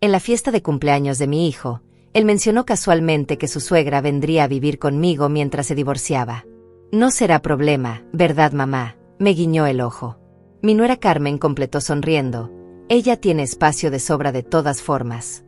En la fiesta de cumpleaños de mi hijo, él mencionó casualmente que su suegra vendría a vivir conmigo mientras se divorciaba. No será problema, ¿verdad, mamá? Me guiñó el ojo. Mi nuera Carmen completó sonriendo. Ella tiene espacio de sobra de todas formas.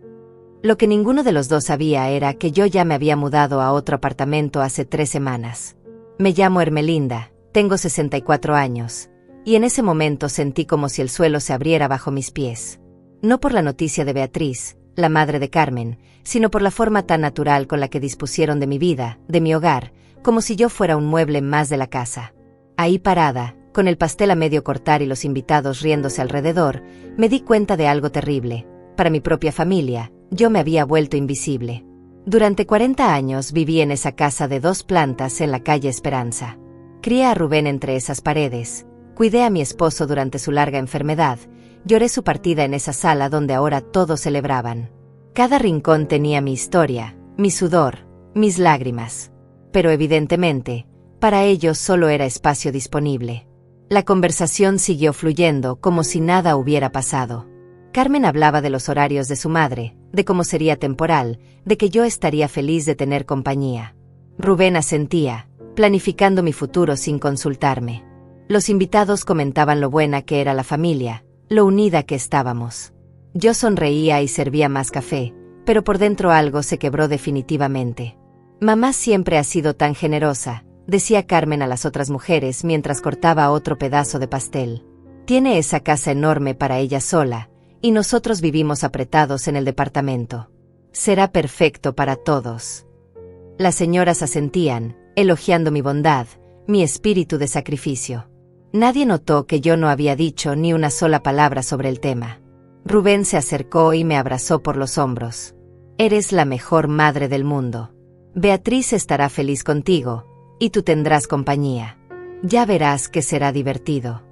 Lo que ninguno de los dos sabía era que yo ya me había mudado a otro apartamento hace 3 semanas. Me llamo Ermelinda, tengo 64 años, y en ese momento sentí como si el suelo se abriera bajo mis pies. No por la noticia de Beatriz, la madre de Carmen, sino por la forma tan natural con la que dispusieron de mi vida, de mi hogar, como si yo fuera un mueble más de la casa. Ahí parada, con el pastel a medio cortar y los invitados riéndose alrededor, me di cuenta de algo terrible. Para mi propia familia, yo me había vuelto invisible. Durante 40 años viví en esa casa de 2 plantas en la calle Esperanza. Crié a Rubén entre esas paredes, cuidé a mi esposo durante su larga enfermedad, lloré su partida en esa sala donde ahora todos celebraban. Cada rincón tenía mi historia, mi sudor, mis lágrimas. Pero evidentemente, para ellos solo era espacio disponible. La conversación siguió fluyendo como si nada hubiera pasado. Carmen hablaba de los horarios de su madre, de cómo sería temporal, de que yo estaría feliz de tener compañía. Rubén asentía, planificando mi futuro sin consultarme. Los invitados comentaban lo buena que era la familia, lo unida que estábamos. Yo sonreía y servía más café, pero por dentro algo se quebró definitivamente. Mamá siempre ha sido tan generosa, decía Carmen a las otras mujeres mientras cortaba otro pedazo de pastel. Tiene esa casa enorme para ella sola, y nosotros vivimos apretados en el departamento. Será perfecto para todos. Las señoras asentían, elogiando mi bondad, mi espíritu de sacrificio. Nadie notó que yo no había dicho ni una sola palabra sobre el tema. Rubén se acercó y me abrazó por los hombros. Eres la mejor madre del mundo. Beatriz estará feliz contigo, y tú tendrás compañía. Ya verás que será divertido.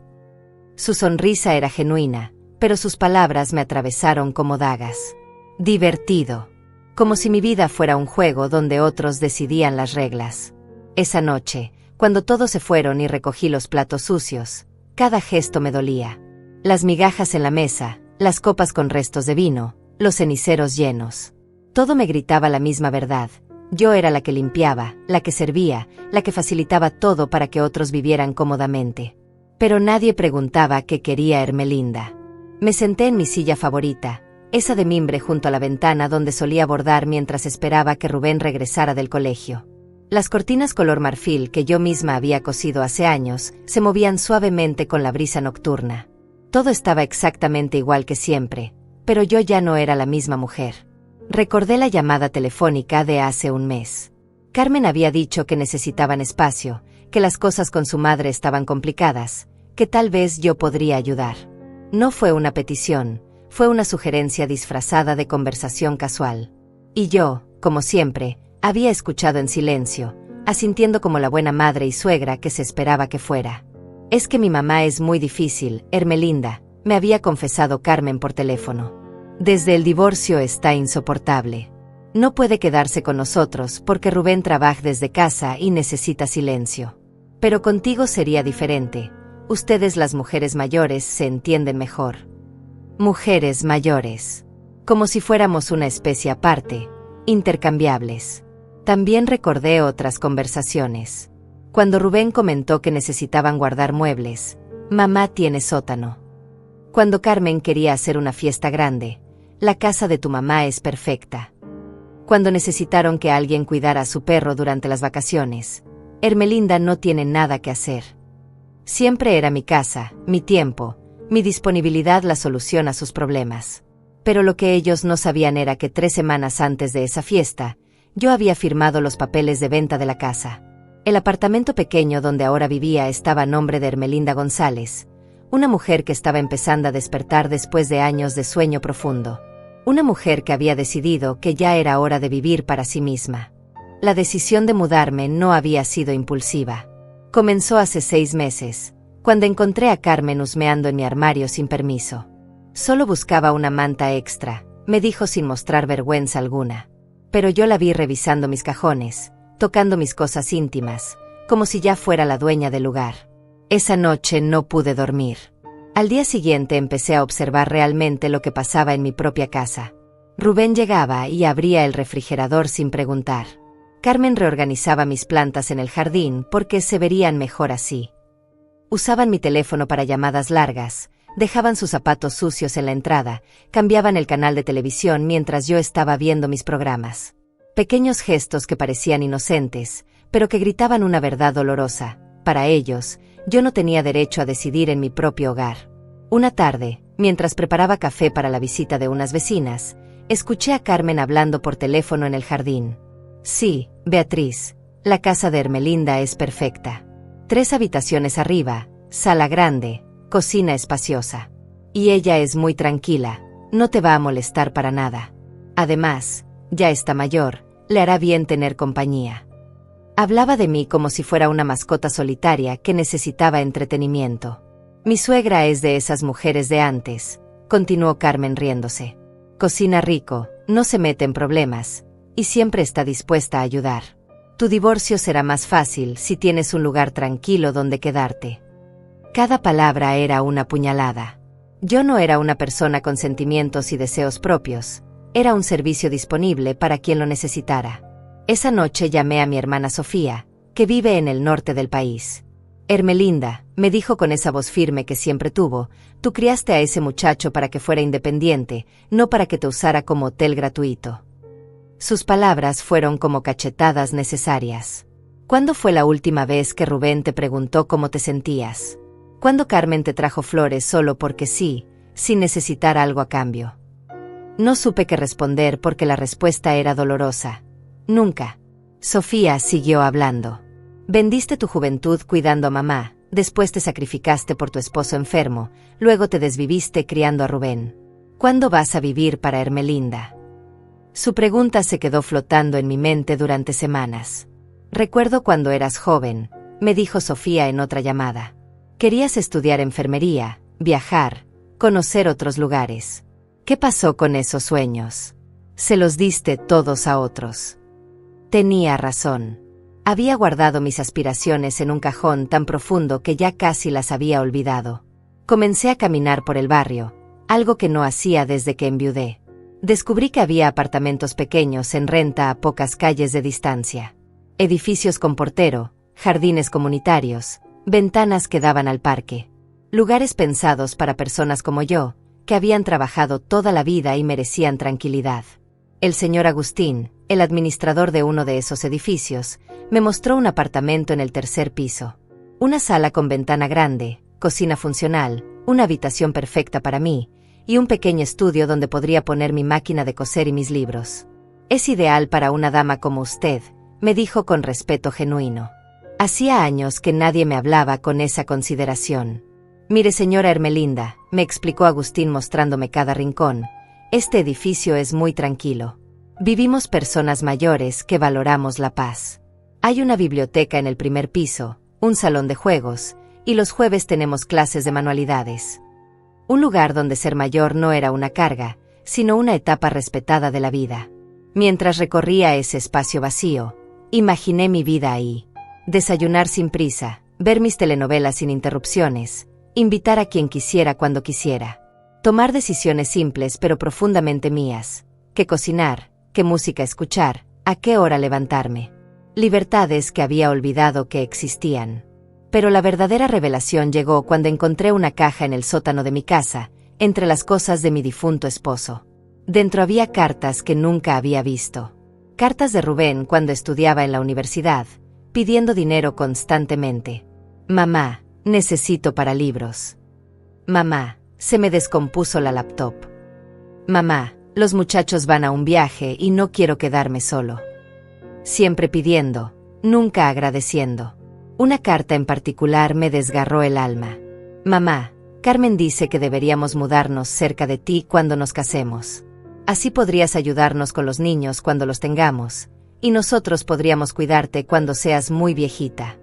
Su sonrisa era genuina, pero sus palabras me atravesaron como dagas. Divertido. Como si mi vida fuera un juego donde otros decidían las reglas. Esa noche, cuando todos se fueron y recogí los platos sucios, cada gesto me dolía. Las migajas en la mesa, las copas con restos de vino, los ceniceros llenos. Todo me gritaba la misma verdad. Yo era la que limpiaba, la que servía, la que facilitaba todo para que otros vivieran cómodamente. Pero nadie preguntaba qué quería Ermelinda. Me senté en mi silla favorita, esa de mimbre junto a la ventana donde solía bordar mientras esperaba que Rubén regresara del colegio. Las cortinas color marfil que yo misma había cosido hace años se movían suavemente con la brisa nocturna. Todo estaba exactamente igual que siempre, pero yo ya no era la misma mujer. Recordé la llamada telefónica de hace un mes. Carmen había dicho que necesitaban espacio, que las cosas con su madre estaban complicadas, que tal vez yo podría ayudar. No fue una petición, fue una sugerencia disfrazada de conversación casual. Y yo, como siempre, había escuchado en silencio, asintiendo como la buena madre y suegra que se esperaba que fuera. Es que mi mamá es muy difícil, Ermelinda, me había confesado Carmen por teléfono. Desde el divorcio está insoportable. No puede quedarse con nosotros porque Rubén trabaja desde casa y necesita silencio. Pero contigo sería diferente. Ustedes las mujeres mayores se entienden mejor. Mujeres mayores. Como si fuéramos una especie aparte, intercambiables. También recordé otras conversaciones. Cuando Rubén comentó que necesitaban guardar muebles, mamá tiene sótano. Cuando Carmen quería hacer una fiesta grande, la casa de tu mamá es perfecta. Cuando necesitaron que alguien cuidara a su perro durante las vacaciones, Ermelinda no tiene nada que hacer. Siempre era mi casa, mi tiempo, mi disponibilidad la solución a sus problemas. Pero lo que ellos no sabían era que 3 semanas antes de esa fiesta, yo había firmado los papeles de venta de la casa. El apartamento pequeño donde ahora vivía estaba a nombre de Ermelinda González, una mujer que estaba empezando a despertar después de años de sueño profundo. Una mujer que había decidido que ya era hora de vivir para sí misma. La decisión de mudarme no había sido impulsiva. Comenzó hace 6 meses, cuando encontré a Carmen husmeando en mi armario sin permiso. Solo buscaba una manta extra, me dijo sin mostrar vergüenza alguna. Pero yo la vi revisando mis cajones, tocando mis cosas íntimas, como si ya fuera la dueña del lugar. Esa noche no pude dormir. Al día siguiente empecé a observar realmente lo que pasaba en mi propia casa. Rubén llegaba y abría el refrigerador sin preguntar. Carmen reorganizaba mis plantas en el jardín porque se verían mejor así. Usaban mi teléfono para llamadas largas, dejaban sus zapatos sucios en la entrada, cambiaban el canal de televisión mientras yo estaba viendo mis programas. Pequeños gestos que parecían inocentes, pero que gritaban una verdad dolorosa. Para ellos, yo no tenía derecho a decidir en mi propio hogar. Una tarde, mientras preparaba café para la visita de unas vecinas, escuché a Carmen hablando por teléfono en el jardín. Sí, Beatriz, la casa de Ermelinda es perfecta. 3 habitaciones arriba, sala grande, cocina espaciosa. Y ella es muy tranquila, no te va a molestar para nada. Además, ya está mayor, le hará bien tener compañía. Hablaba de mí como si fuera una mascota solitaria que necesitaba entretenimiento. Mi suegra es de esas mujeres de antes, continuó Carmen riéndose. Cocina rico, no se mete en problemas, y siempre está dispuesta a ayudar. Tu divorcio será más fácil si tienes un lugar tranquilo donde quedarte. Cada palabra era una puñalada. Yo no era una persona con sentimientos y deseos propios, era un servicio disponible para quien lo necesitara. Esa noche llamé a mi hermana Sofía, que vive en el norte del país. Ermelinda, me dijo con esa voz firme que siempre tuvo, tú criaste a ese muchacho para que fuera independiente, no para que te usara como hotel gratuito. Sus palabras fueron como cachetadas necesarias. ¿Cuándo fue la última vez que Rubén te preguntó cómo te sentías? ¿Cuándo Carmen te trajo flores solo porque sí, sin necesitar algo a cambio? No supe qué responder porque la respuesta era dolorosa. Nunca. Sofía siguió hablando. Vendiste tu juventud cuidando a mamá, después te sacrificaste por tu esposo enfermo, luego te desviviste criando a Rubén. ¿Cuándo vas a vivir para Ermelinda? Su pregunta se quedó flotando en mi mente durante semanas. Recuerdo cuando eras joven, me dijo Sofía en otra llamada. Querías estudiar enfermería, viajar, conocer otros lugares. ¿Qué pasó con esos sueños? Se los diste todos a otros. Tenía razón. Había guardado mis aspiraciones en un cajón tan profundo que ya casi las había olvidado. Comencé a caminar por el barrio, algo que no hacía desde que enviudé. Descubrí que había apartamentos pequeños en renta a pocas calles de distancia. Edificios con portero, jardines comunitarios, ventanas que daban al parque. Lugares pensados para personas como yo, que habían trabajado toda la vida y merecían tranquilidad. El señor Agustín, el administrador de uno de esos edificios, me mostró un apartamento en el 3er piso. Una sala con ventana grande, cocina funcional, una habitación perfecta para mí, y un pequeño estudio donde podría poner mi máquina de coser y mis libros. Es ideal para una dama como usted, me dijo con respeto genuino. Hacía años que nadie me hablaba con esa consideración. Mire, señora Ermelinda, me explicó Agustín mostrándome cada rincón, este edificio es muy tranquilo. Vivimos personas mayores que valoramos la paz. Hay una biblioteca en el 1er piso, un salón de juegos, y los jueves tenemos clases de manualidades. Un lugar donde ser mayor no era una carga, sino una etapa respetada de la vida. Mientras recorría ese espacio vacío, imaginé mi vida ahí. Desayunar sin prisa, ver mis telenovelas sin interrupciones, invitar a quien quisiera cuando quisiera. Tomar decisiones simples pero profundamente mías. Qué cocinar, qué música escuchar, a qué hora levantarme. Libertades que había olvidado que existían. Pero la verdadera revelación llegó cuando encontré una caja en el sótano de mi casa, entre las cosas de mi difunto esposo. Dentro había cartas que nunca había visto. Cartas de Rubén cuando estudiaba en la universidad, pidiendo dinero constantemente. Mamá, necesito para libros. Mamá, se me descompuso la laptop. Mamá, los muchachos van a un viaje y no quiero quedarme solo. Siempre pidiendo, nunca agradeciendo. Una carta en particular me desgarró el alma. Mamá, Carmen dice que deberíamos mudarnos cerca de ti cuando nos casemos. Así podrías ayudarnos con los niños cuando los tengamos, y nosotros podríamos cuidarte cuando seas muy viejita.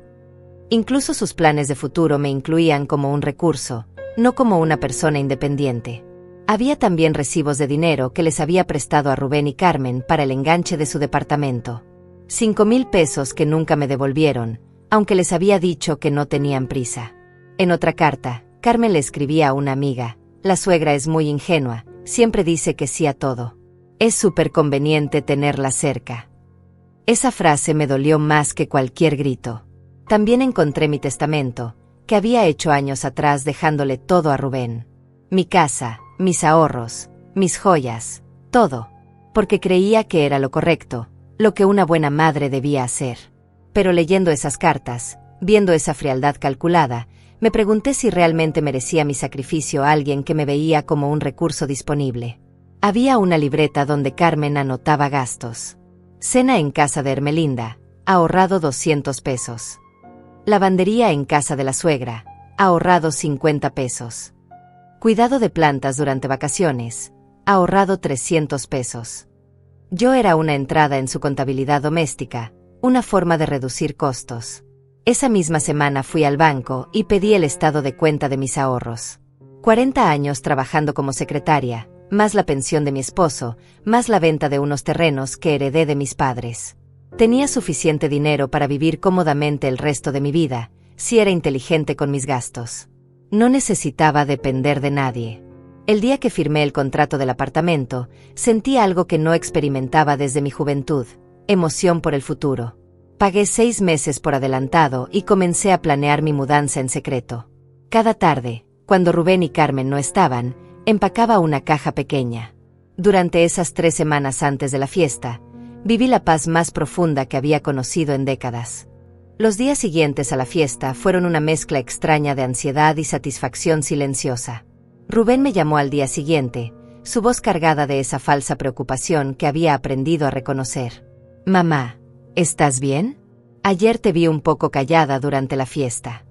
Incluso sus planes de futuro me incluían como un recurso, no como una persona independiente. Había también recibos de dinero que les había prestado a Rubén y Carmen para el enganche de su departamento. 5,000 pesos que nunca me devolvieron, aunque les había dicho que no tenían prisa. En otra carta, Carmen le escribía a una amiga, la suegra es muy ingenua, siempre dice que sí a todo. Es súper conveniente tenerla cerca. Esa frase me dolió más que cualquier grito. También encontré mi testamento, que había hecho años atrás dejándole todo a Rubén. Mi casa, mis ahorros, mis joyas, todo. Porque creía que era lo correcto, lo que una buena madre debía hacer. Pero leyendo esas cartas, viendo esa frialdad calculada, me pregunté si realmente merecía mi sacrificio a alguien que me veía como un recurso disponible. Había una libreta donde Carmen anotaba gastos. Cena en casa de Hermelinda, ahorrado 200 pesos. Lavandería en casa de la suegra, ahorrado 50 pesos. Cuidado de plantas durante vacaciones, ahorrado 300 pesos. Yo era una entrada en su contabilidad doméstica, una forma de reducir costos. Esa misma semana fui al banco y pedí el estado de cuenta de mis ahorros. 40 años trabajando como secretaria, más la pensión de mi esposo, más la venta de unos terrenos que heredé de mis padres. Tenía suficiente dinero para vivir cómodamente el resto de mi vida, si era inteligente con mis gastos. No necesitaba depender de nadie. El día que firmé el contrato del apartamento, sentí algo que no experimentaba desde mi juventud, emoción por el futuro. Pagué 6 meses por adelantado y comencé a planear mi mudanza en secreto. Cada tarde, cuando Rubén y Carmen no estaban, empacaba una caja pequeña. Durante esas 3 semanas antes de la fiesta, viví la paz más profunda que había conocido en décadas. Los días siguientes a la fiesta fueron una mezcla extraña de ansiedad y satisfacción silenciosa. Rubén me llamó al día siguiente, su voz cargada de esa falsa preocupación que había aprendido a reconocer. «Mamá, ¿estás bien? Ayer te vi un poco callada durante la fiesta».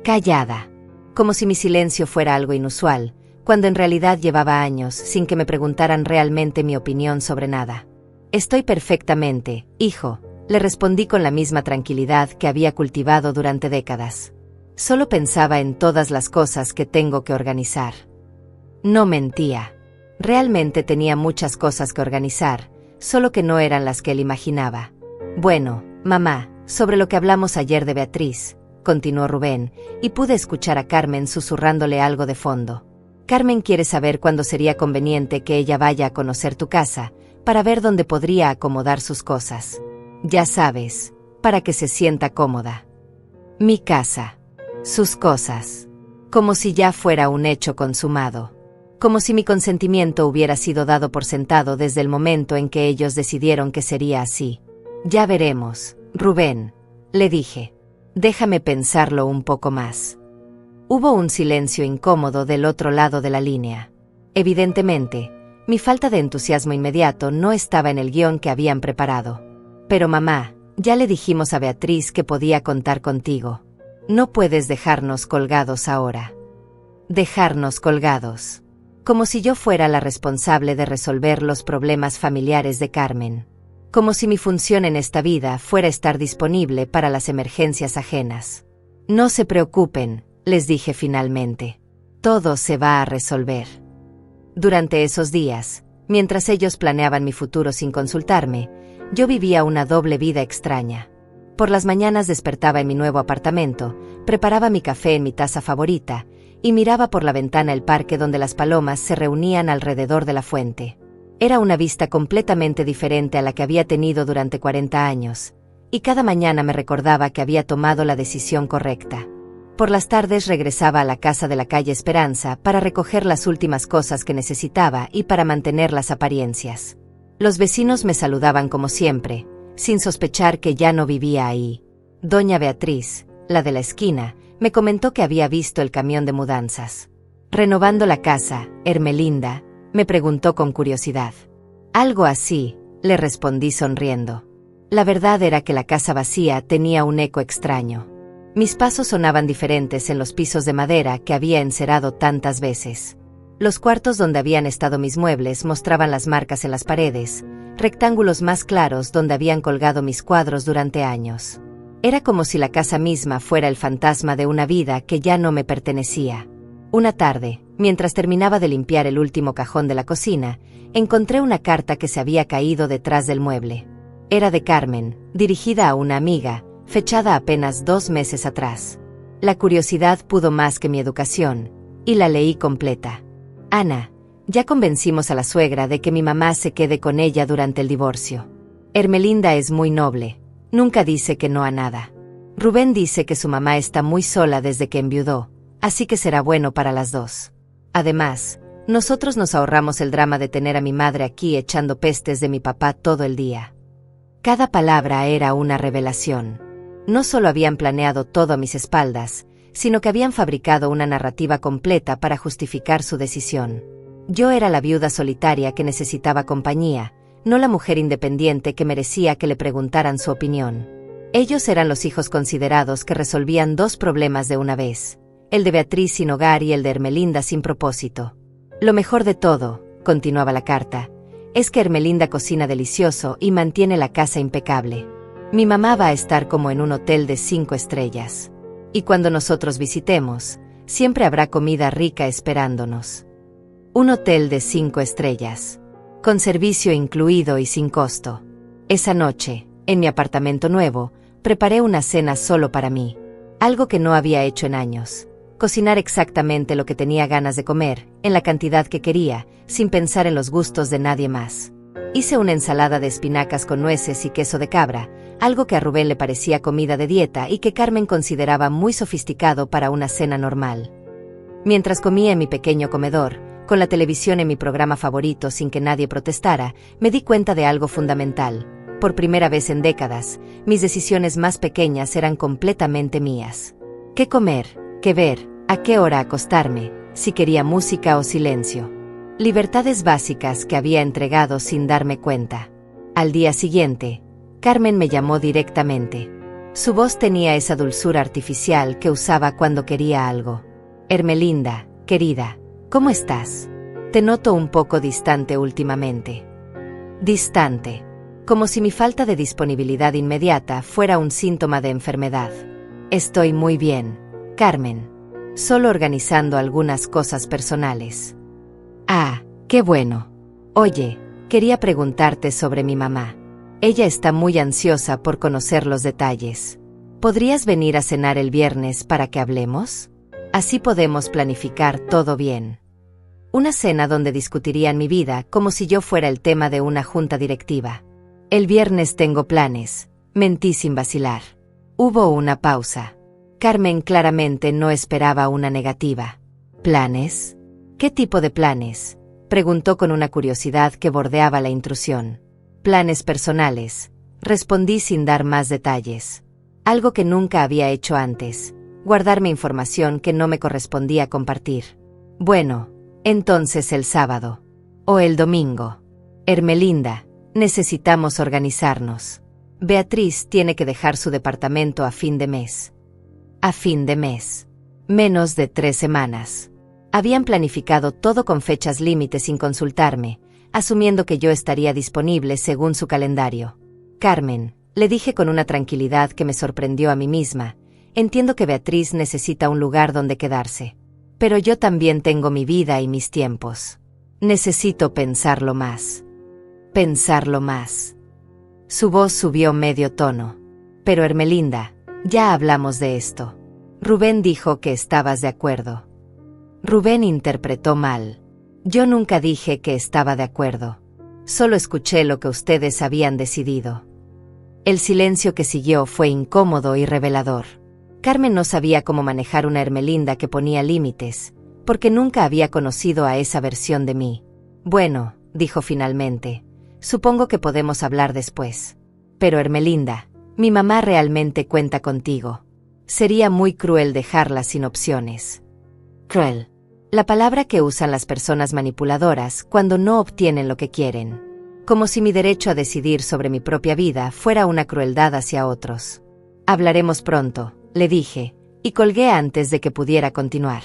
Callada. Como si mi silencio fuera algo inusual, cuando en realidad llevaba años sin que me preguntaran realmente mi opinión sobre nada. «Estoy perfectamente, hijo», le respondí con la misma tranquilidad que había cultivado durante décadas. Solo pensaba en todas las cosas que tengo que organizar. No mentía. Realmente tenía muchas cosas que organizar, solo que no eran las que él imaginaba. «Bueno, mamá, sobre lo que hablamos ayer de Beatriz», continuó Rubén, y pude escuchar a Carmen susurrándole algo de fondo. «Carmen quiere saber cuándo sería conveniente que ella vaya a conocer tu casa, para ver dónde podría acomodar sus cosas. Ya sabes, para que se sienta cómoda». Mi casa. Sus cosas. Como si ya fuera un hecho consumado. Como si mi consentimiento hubiera sido dado por sentado desde el momento en que ellos decidieron que sería así. «Ya veremos, Rubén», le dije. «Déjame pensarlo un poco más». Hubo un silencio incómodo del otro lado de la línea. Evidentemente, mi falta de entusiasmo inmediato no estaba en el guión que habían preparado. «Pero mamá, ya le dijimos a Beatriz que podía contar contigo. No puedes dejarnos colgados ahora». Dejarnos colgados. Como si yo fuera la responsable de resolver los problemas familiares de Carmen. Como si mi función en esta vida fuera estar disponible para las emergencias ajenas. «No se preocupen», les dije finalmente. «Todo se va a resolver». Durante esos días, mientras ellos planeaban mi futuro sin consultarme, yo vivía una doble vida extraña. Por las mañanas despertaba en mi nuevo apartamento, preparaba mi café en mi taza favorita, y miraba por la ventana el parque donde las palomas se reunían alrededor de la fuente. Era una vista completamente diferente a la que había tenido durante 40 años, y cada mañana me recordaba que había tomado la decisión correcta. Por las tardes regresaba a la casa de la calle Esperanza para recoger las últimas cosas que necesitaba y para mantener las apariencias. Los vecinos me saludaban como siempre, sin sospechar que ya no vivía ahí. Doña Beatriz, la de la esquina, me comentó que había visto el camión de mudanzas. «¿Renovando la casa, Hermelinda?», me preguntó con curiosidad. «Algo así», le respondí sonriendo. La verdad era que la casa vacía tenía un eco extraño. Mis pasos sonaban diferentes en los pisos de madera que había encerado tantas veces. Los cuartos donde habían estado mis muebles mostraban las marcas en las paredes, rectángulos más claros donde habían colgado mis cuadros durante años. Era como si la casa misma fuera el fantasma de una vida que ya no me pertenecía. Una tarde, mientras terminaba de limpiar el último cajón de la cocina, encontré una carta que se había caído detrás del mueble. Era de Carmen, dirigida a una amiga, fechada apenas 2 meses atrás. La curiosidad pudo más que mi educación, y la leí completa. «Ana, Ya convencimos a la suegra de que mi mamá se quede con ella durante el divorcio. Ermelinda es muy noble, nunca dice que no a nada. Rubén dice que su mamá está muy sola desde que enviudó, así que será bueno para las dos. Además, nosotros nos ahorramos el drama de tener a mi madre aquí echando pestes de mi papá todo el día. Cada palabra era una revelación. No solo habían planeado todo a mis espaldas, sino que habían fabricado una narrativa completa para justificar su decisión. Yo era la viuda solitaria que necesitaba compañía, no la mujer independiente que merecía que le preguntaran su opinión. Ellos eran los hijos considerados que resolvían dos problemas de una vez, el de Beatriz sin hogar y el de Ermelinda sin propósito. Lo mejor de todo, continuaba la carta, es que Ermelinda cocina delicioso y mantiene la casa impecable. Mi mamá va a estar como en un hotel de 5 estrellas. Y cuando nosotros visitemos, siempre habrá comida rica esperándonos. Un hotel de 5 estrellas. Con servicio incluido y sin costo. Esa noche, en mi apartamento nuevo, preparé una cena solo para mí. Algo que no había hecho en años. Cocinar exactamente lo que tenía ganas de comer, en la cantidad que quería, sin pensar en los gustos de nadie más. Hice una ensalada de espinacas con nueces y queso de cabra, algo que a Rubén le parecía comida de dieta y que Carmen consideraba muy sofisticado para una cena normal. Mientras comía en mi pequeño comedor, con la televisión en mi programa favorito sin que nadie protestara, me di cuenta de algo fundamental. Por primera vez en décadas, mis decisiones más pequeñas eran completamente mías. ¿Qué comer? ¿Qué ver? ¿A qué hora acostarme? Si quería música o silencio. Libertades básicas que había entregado sin darme cuenta. Al día siguiente, Carmen me llamó directamente. Su voz tenía esa dulzura artificial que usaba cuando quería algo. Ermelinda, querida, ¿cómo estás? Te noto un poco distante últimamente. Distante. Como si mi falta de disponibilidad inmediata fuera un síntoma de enfermedad. Estoy muy bien, Carmen. Solo organizando algunas cosas personales. Ah, qué bueno. Oye, quería preguntarte sobre mi mamá. Ella está muy ansiosa por conocer los detalles. ¿Podrías venir a cenar el viernes para que hablemos? Así podemos planificar todo bien. Una cena donde discutirían mi vida como si yo fuera el tema de una junta directiva. El viernes tengo planes, mentí sin vacilar. Hubo una pausa. Carmen claramente no esperaba una negativa. ¿Planes? ¿Qué tipo de planes? Preguntó con una curiosidad que bordeaba la intrusión. Planes personales, respondí sin dar más detalles. Algo que nunca había hecho antes, guardarme información que no me correspondía compartir. Bueno, entonces el sábado. O el domingo. Ermelinda, necesitamos organizarnos. Beatriz tiene que dejar su departamento a fin de mes. A fin de mes. Menos de 3 semanas. Habían planificado todo con fechas límite sin consultarme, asumiendo que yo estaría disponible según su calendario. Carmen, le dije con una tranquilidad que me sorprendió a mí misma, entiendo que Beatriz necesita un lugar donde quedarse. Pero yo también tengo mi vida y mis tiempos. Necesito pensarlo más. Pensarlo más. Su voz subió medio tono. Pero Ermelinda, ya hablamos de esto. Rubén dijo que estabas de acuerdo. Rubén interpretó mal. Yo nunca dije que estaba de acuerdo. Solo escuché lo que ustedes habían decidido. El silencio que siguió fue incómodo y revelador. Carmen no sabía cómo manejar una Ermelinda que ponía límites, porque nunca había conocido a esa versión de mí. Bueno, dijo finalmente, supongo que podemos hablar después. Pero Ermelinda, mi mamá realmente cuenta contigo. Sería muy cruel dejarla sin opciones. Cruel. La palabra que usan las personas manipuladoras cuando no obtienen lo que quieren. Como si mi derecho a decidir sobre mi propia vida fuera una crueldad hacia otros. Hablaremos pronto, le dije, y colgué antes de que pudiera continuar.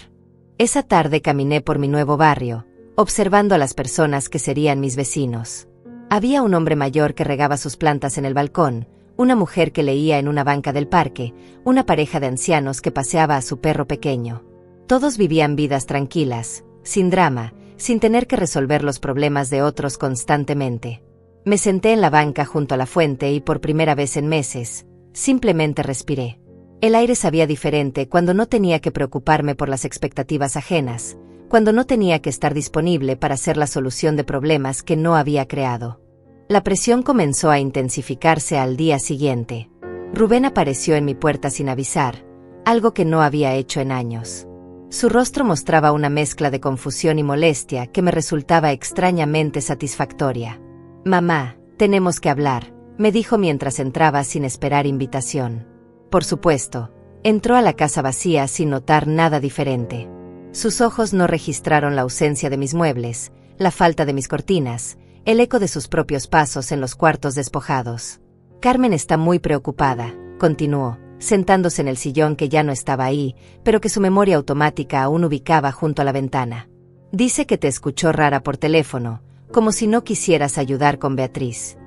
Esa tarde caminé por mi nuevo barrio, observando a las personas que serían mis vecinos. Había un hombre mayor que regaba sus plantas en el balcón, una mujer que leía en una banca del parque, una pareja de ancianos que paseaba a su perro pequeño. Todos vivían vidas tranquilas, sin drama, sin tener que resolver los problemas de otros constantemente. Me senté en la banca junto a la fuente y por primera vez en meses, simplemente respiré. El aire sabía diferente cuando no tenía que preocuparme por las expectativas ajenas, cuando no tenía que estar disponible para ser la solución de problemas que no había creado. La presión comenzó a intensificarse al día siguiente. Rubén apareció en mi puerta sin avisar, algo que no había hecho en años. Su rostro mostraba una mezcla de confusión y molestia que me resultaba extrañamente satisfactoria. «Mamá, tenemos que hablar», me dijo mientras entraba sin esperar invitación. Por supuesto, entró a la casa vacía sin notar nada diferente. Sus ojos no registraron la ausencia de mis muebles, la falta de mis cortinas, el eco de sus propios pasos en los cuartos despojados. «Carmen está muy preocupada», continuó, sentándose en el sillón que ya no estaba ahí, pero que su memoria automática aún ubicaba junto a la ventana. «Dice que te escuchó rara por teléfono, como si no quisieras ayudar con Beatriz».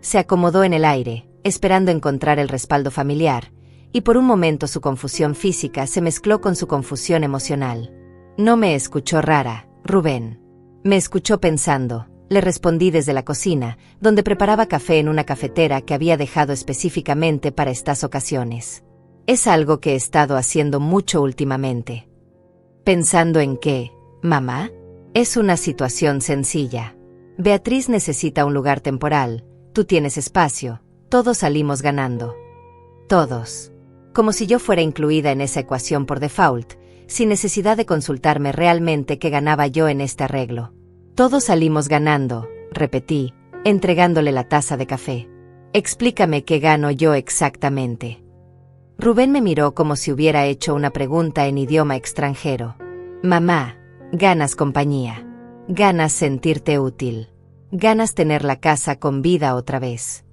Se acomodó en el aire, esperando encontrar el respaldo familiar, y por un momento su confusión física se mezcló con su confusión emocional. «No me escuchó rara, Rubén. Me escuchó pensando», le respondí desde la cocina, donde preparaba café en una cafetera que había dejado específicamente para estas ocasiones. «Es algo que he estado haciendo mucho últimamente». «¿Pensando en qué, mamá?» «Es una situación sencilla. Beatriz necesita un lugar temporal, tú tienes espacio, todos salimos ganando». Todos. Como si yo fuera incluida en esa ecuación por default, sin necesidad de consultarme realmente qué ganaba yo en este arreglo. «Todos salimos ganando», repetí, entregándole la taza de café. «Explícame qué gano yo exactamente». Rubén me miró como si hubiera hecho una pregunta en idioma extranjero. «Mamá, ganas compañía. Ganas sentirte útil. Ganas tener la casa con vida otra vez».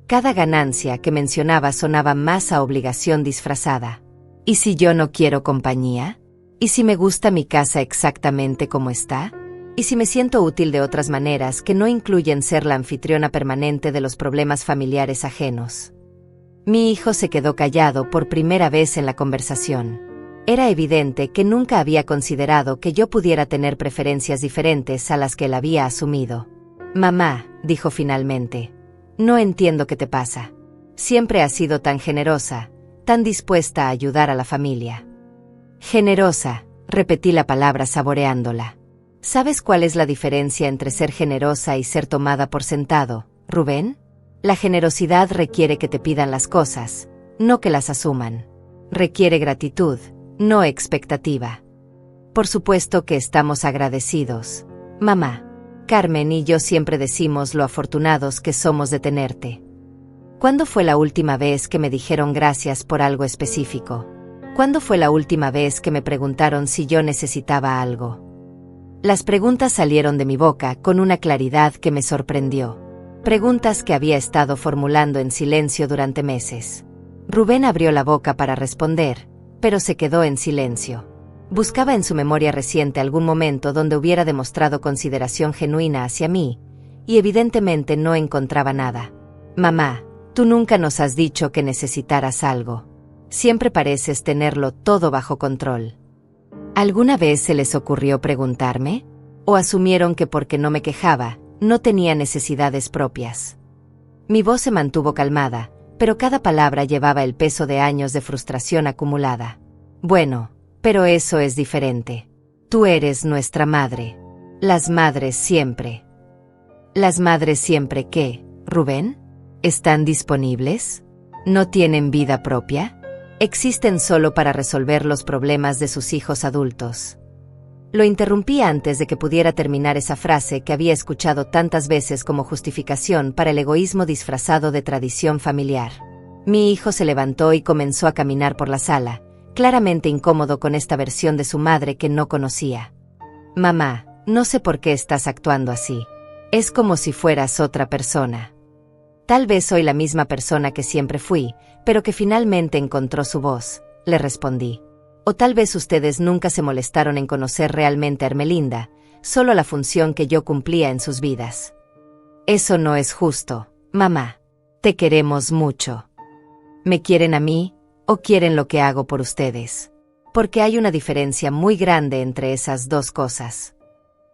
Cada ganancia que mencionaba sonaba más a obligación disfrazada. «¿Y si yo no quiero compañía? ¿Y si me gusta mi casa exactamente como está? ¿Y si me siento útil de otras maneras que no incluyen ser la anfitriona permanente de los problemas familiares ajenos?» Mi hijo se quedó callado por primera vez en la conversación. Era evidente que nunca había considerado que yo pudiera tener preferencias diferentes a las que él había asumido. «Mamá», dijo finalmente, «no entiendo qué te pasa. Siempre has sido tan generosa, tan dispuesta a ayudar a la familia». «Generosa», repetí la palabra saboreándola. «¿Sabes cuál es la diferencia entre ser generosa y ser tomada por sentado, Rubén? La generosidad requiere que te pidan las cosas, no que las asuman. Requiere gratitud, no expectativa». «Por supuesto que estamos agradecidos, mamá. Carmen y yo siempre decimos lo afortunados que somos de tenerte». «¿Cuándo fue la última vez que me dijeron gracias por algo específico? ¿Cuándo fue la última vez que me preguntaron si yo necesitaba algo?» Las preguntas salieron de mi boca con una claridad que me sorprendió. Preguntas que había estado formulando en silencio durante meses. Rubén abrió la boca para responder, pero se quedó en silencio. Buscaba en su memoria reciente algún momento donde hubiera demostrado consideración genuina hacia mí, y evidentemente no encontraba nada. «Mamá, tú nunca nos has dicho que necesitaras algo. Siempre pareces tenerlo todo bajo control». ¿Alguna vez se les ocurrió preguntarme? ¿O asumieron que porque no me quejaba, no tenía necesidades propias? Mi voz se mantuvo calmada, pero cada palabra llevaba el peso de años de frustración acumulada. «Bueno, pero eso es diferente. Tú eres nuestra madre. Las madres siempre». «¿Las madres siempre qué, Rubén? ¿Están disponibles? ¿No tienen vida propia? ¿Existen solo para resolver los problemas de sus hijos adultos?» Lo interrumpí antes de que pudiera terminar esa frase que había escuchado tantas veces como justificación para el egoísmo disfrazado de tradición familiar. Mi hijo se levantó y comenzó a caminar por la sala, claramente incómodo con esta versión de su madre que no conocía. «Mamá, no sé por qué estás actuando así. Es como si fueras otra persona». «Tal vez soy la misma persona que siempre fui, pero que finalmente encontró su voz», le respondí. «O tal vez ustedes nunca se molestaron en conocer realmente a Ermelinda, solo la función que yo cumplía en sus vidas». «Eso no es justo, mamá. Te queremos mucho». ¿Me quieren a mí, o quieren lo que hago por ustedes? Porque hay una diferencia muy grande entre esas dos cosas.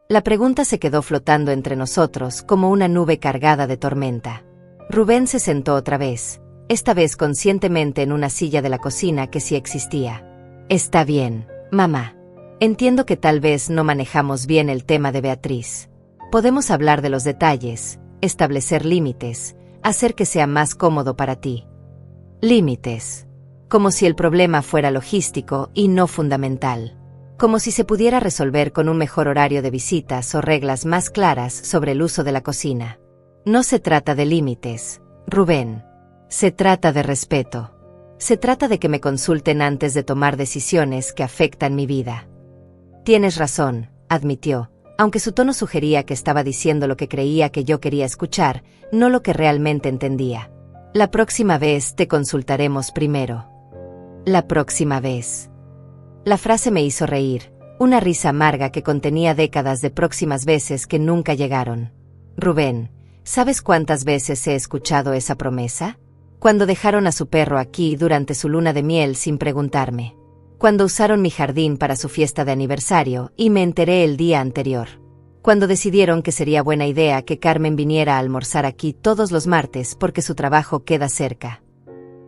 La pregunta se quedó flotando entre nosotros como una nube cargada de tormenta. Rubén se sentó otra vez, esta vez conscientemente en una silla de la cocina que sí existía. «Está bien, mamá. Entiendo que tal vez no manejamos bien el tema de Beatriz. Podemos hablar de los detalles, establecer límites, hacer que sea más cómodo para ti. Límites. Como si el problema fuera logístico y no fundamental. Como si se pudiera resolver con un mejor horario de visitas o reglas más claras sobre el uso de la cocina. No se trata de límites, Rubén. Se trata de respeto. Se trata de que me consulten antes de tomar decisiones que afectan mi vida. Tienes razón, admitió, aunque su tono sugería que estaba diciendo lo que creía que yo quería escuchar, no lo que realmente entendía. La próxima vez te consultaremos primero. La próxima vez. La frase me hizo reír, una risa amarga que contenía décadas de próximas veces que nunca llegaron. Rubén, ¿sabes cuántas veces he escuchado esa promesa? Cuando dejaron a su perro aquí durante su luna de miel sin preguntarme. Cuando usaron mi jardín para su fiesta de aniversario y me enteré el día anterior. Cuando decidieron que sería buena idea que Carmen viniera a almorzar aquí todos los martes porque su trabajo queda cerca.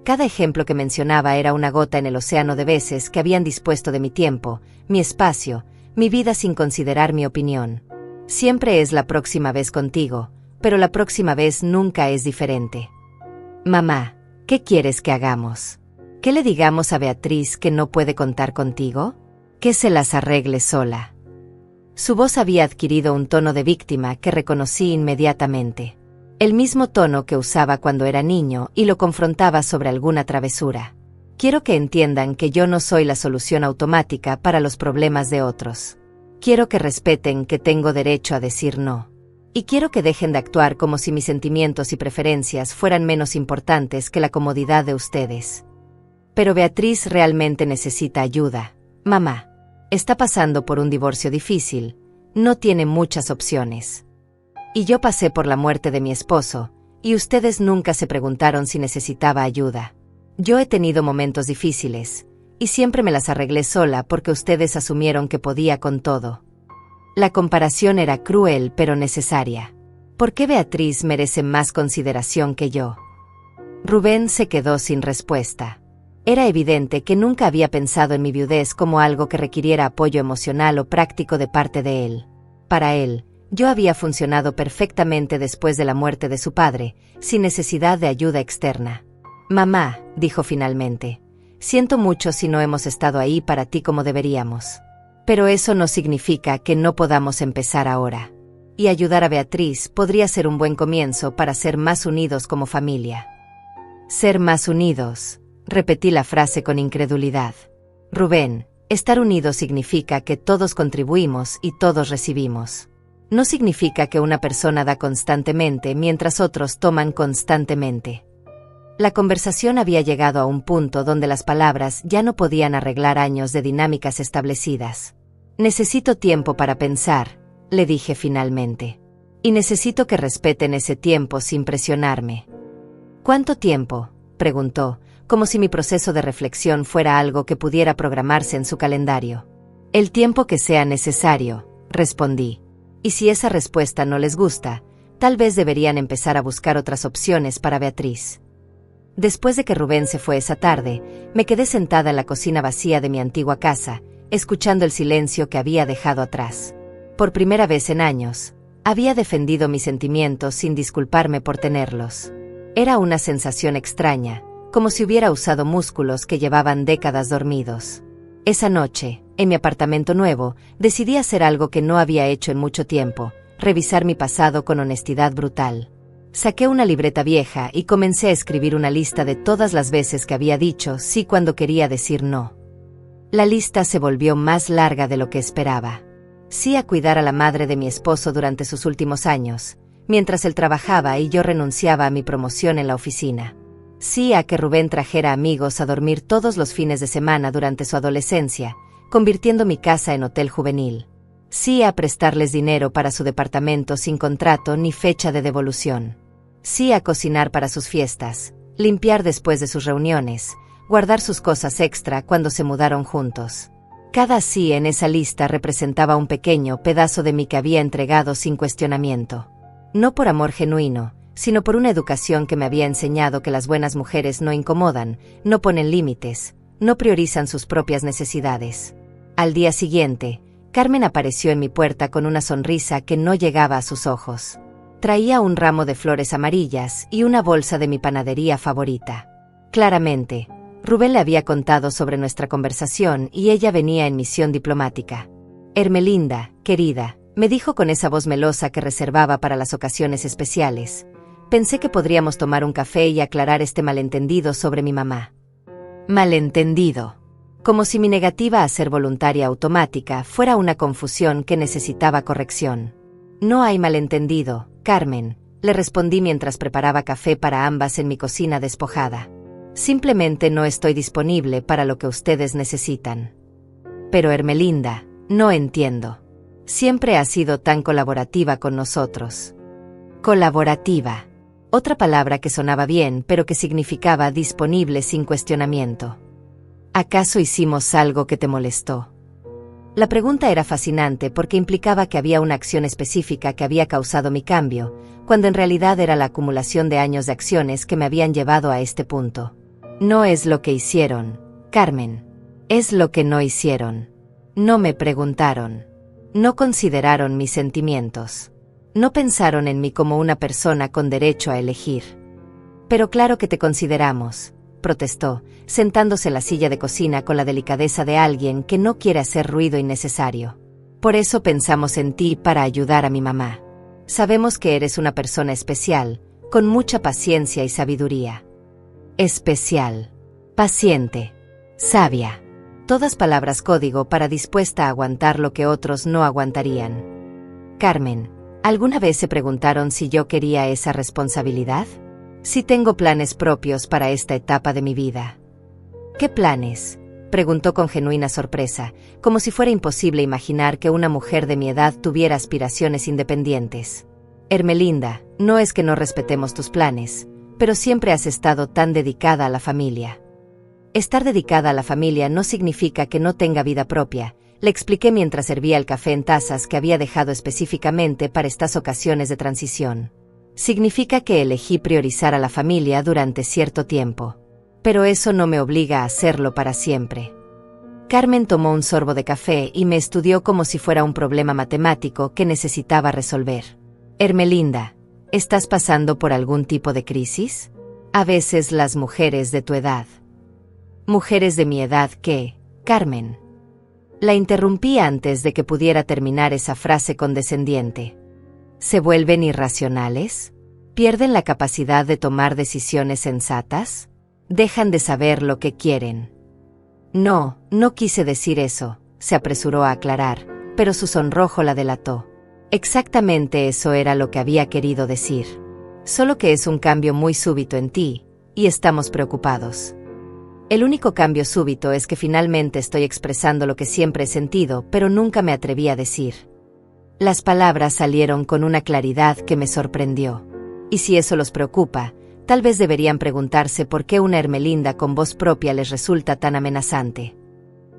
Cada ejemplo que mencionaba era una gota en el océano de veces que habían dispuesto de mi tiempo, mi espacio, mi vida sin considerar mi opinión. Siempre es la próxima vez contigo, pero la próxima vez nunca es diferente. Mamá, ¿qué quieres que hagamos? ¿Que le digamos a Beatriz que no puede contar contigo? ¿Que se las arregle sola? Su voz había adquirido un tono de víctima que reconocí inmediatamente. El mismo tono que usaba cuando era niño y lo confrontaba sobre alguna travesura. Quiero que entiendan que yo no soy la solución automática para los problemas de otros. Quiero que respeten que tengo derecho a decir no. Y quiero que dejen de actuar como si mis sentimientos y preferencias fueran menos importantes que la comodidad de ustedes. Pero Beatriz realmente necesita ayuda. Mamá, está pasando por un divorcio difícil, no tiene muchas opciones. Y yo pasé por la muerte de mi esposo, y ustedes nunca se preguntaron si necesitaba ayuda. Yo he tenido momentos difíciles, y siempre me las arreglé sola porque ustedes asumieron que podía con todo. La comparación era cruel pero necesaria. ¿Por qué Beatriz merece más consideración que yo? Rubén se quedó sin respuesta. Era evidente que nunca había pensado en mi viudez como algo que requiriera apoyo emocional o práctico de parte de él. Para él, yo había funcionado perfectamente después de la muerte de su padre, sin necesidad de ayuda externa. Mamá, dijo finalmente, siento mucho si no hemos estado ahí para ti como deberíamos. Pero eso no significa que no podamos empezar ahora. Y ayudar a Beatriz podría ser un buen comienzo para ser más unidos como familia. Ser más unidos. Repetí la frase con incredulidad. Rubén, estar unidos significa que todos contribuimos y todos recibimos. No significa que una persona da constantemente mientras otros toman constantemente. La conversación había llegado a un punto donde las palabras ya no podían arreglar años de dinámicas establecidas. Necesito tiempo para pensar, le dije finalmente. Y necesito que respeten ese tiempo sin presionarme. ¿Cuánto tiempo?, preguntó, como si mi proceso de reflexión fuera algo que pudiera programarse en su calendario. El tiempo que sea necesario, respondí. Y si esa respuesta no les gusta, tal vez deberían empezar a buscar otras opciones para Beatriz. Después de que Rubén se fue esa tarde, me quedé sentada en la cocina vacía de mi antigua casa, escuchando el silencio que había dejado atrás. Por primera vez en años, había defendido mis sentimientos sin disculparme por tenerlos. Era una sensación extraña, como si hubiera usado músculos que llevaban décadas dormidos. Esa noche, en mi apartamento nuevo, decidí hacer algo que no había hecho en mucho tiempo, revisar mi pasado con honestidad brutal. Saqué una libreta vieja y comencé a escribir una lista de todas las veces que había dicho sí cuando quería decir no. La lista se volvió más larga de lo que esperaba. Sí a cuidar a la madre de mi esposo durante sus últimos años, mientras él trabajaba y yo renunciaba a mi promoción en la oficina. Sí a que Rubén trajera amigos a dormir todos los fines de semana durante su adolescencia, convirtiendo mi casa en hotel juvenil. Sí a prestarles dinero para su departamento sin contrato ni fecha de devolución. Sí a cocinar para sus fiestas, limpiar después de sus reuniones, guardar sus cosas extra cuando se mudaron juntos. Cada sí en esa lista representaba un pequeño pedazo de mí que había entregado sin cuestionamiento. No por amor genuino, sino por una educación que me había enseñado que las buenas mujeres no incomodan, no ponen límites, no priorizan sus propias necesidades. Al día siguiente, Carmen apareció en mi puerta con una sonrisa que no llegaba a sus ojos. Traía un ramo de flores amarillas y una bolsa de mi panadería favorita. Claramente, Rubén le había contado sobre nuestra conversación y ella venía en misión diplomática. Hermelinda, querida, me dijo con esa voz melosa que reservaba para las ocasiones especiales. Pensé que podríamos tomar un café y aclarar este malentendido sobre mi mamá. Malentendido. Como si mi negativa a ser voluntaria automática fuera una confusión que necesitaba corrección. No hay malentendido, Carmen, le respondí mientras preparaba café para ambas en mi cocina despojada. Simplemente no estoy disponible para lo que ustedes necesitan. Pero Hermelinda, no entiendo. Siempre has sido tan colaborativa con nosotros. Colaborativa. Otra palabra que sonaba bien, pero que significaba disponible sin cuestionamiento. ¿Acaso hicimos algo que te molestó? La pregunta era fascinante porque implicaba que había una acción específica que había causado mi cambio, cuando en realidad era la acumulación de años de acciones que me habían llevado a este punto. No es lo que hicieron, Carmen. Es lo que no hicieron. No me preguntaron. No consideraron mis sentimientos. No pensaron en mí como una persona con derecho a elegir. Pero claro que te consideramos, protestó, sentándose en la silla de cocina con la delicadeza de alguien que no quiere hacer ruido innecesario. Por eso pensamos en ti para ayudar a mi mamá. Sabemos que eres una persona especial, con mucha paciencia y sabiduría. Especial. Paciente. Sabia. Todas palabras código para dispuesta a aguantar lo que otros no aguantarían. Carmen, ¿alguna vez se preguntaron si yo quería esa responsabilidad? Si tengo planes propios para esta etapa de mi vida. ¿Qué planes?, preguntó con genuina sorpresa, como si fuera imposible imaginar que una mujer de mi edad tuviera aspiraciones independientes. Hermelinda, no es que no respetemos tus planes, pero siempre has estado tan dedicada a la familia. Estar dedicada a la familia no significa que no tenga vida propia, le expliqué mientras servía el café en tazas que había dejado específicamente para estas ocasiones de transición. Significa que elegí priorizar a la familia durante cierto tiempo. Pero eso no me obliga a hacerlo para siempre. Carmen tomó un sorbo de café y me estudió como si fuera un problema matemático que necesitaba resolver. Hermelinda, ¿estás pasando por algún tipo de crisis? A veces las mujeres de tu edad. ¿Mujeres de mi edad qué, Carmen? La interrumpí antes de que pudiera terminar esa frase condescendiente. ¿Se vuelven irracionales? ¿Pierden la capacidad de tomar decisiones sensatas? ¿Dejan de saber lo que quieren? No, no quise decir eso, se apresuró a aclarar, pero su sonrojo la delató. Exactamente eso era lo que había querido decir. Solo que es un cambio muy súbito en ti, y estamos preocupados. El único cambio súbito es que finalmente estoy expresando lo que siempre he sentido, pero nunca me atreví a decir. Las palabras salieron con una claridad que me sorprendió. Y si eso los preocupa, tal vez deberían preguntarse por qué una Hermelinda con voz propia les resulta tan amenazante.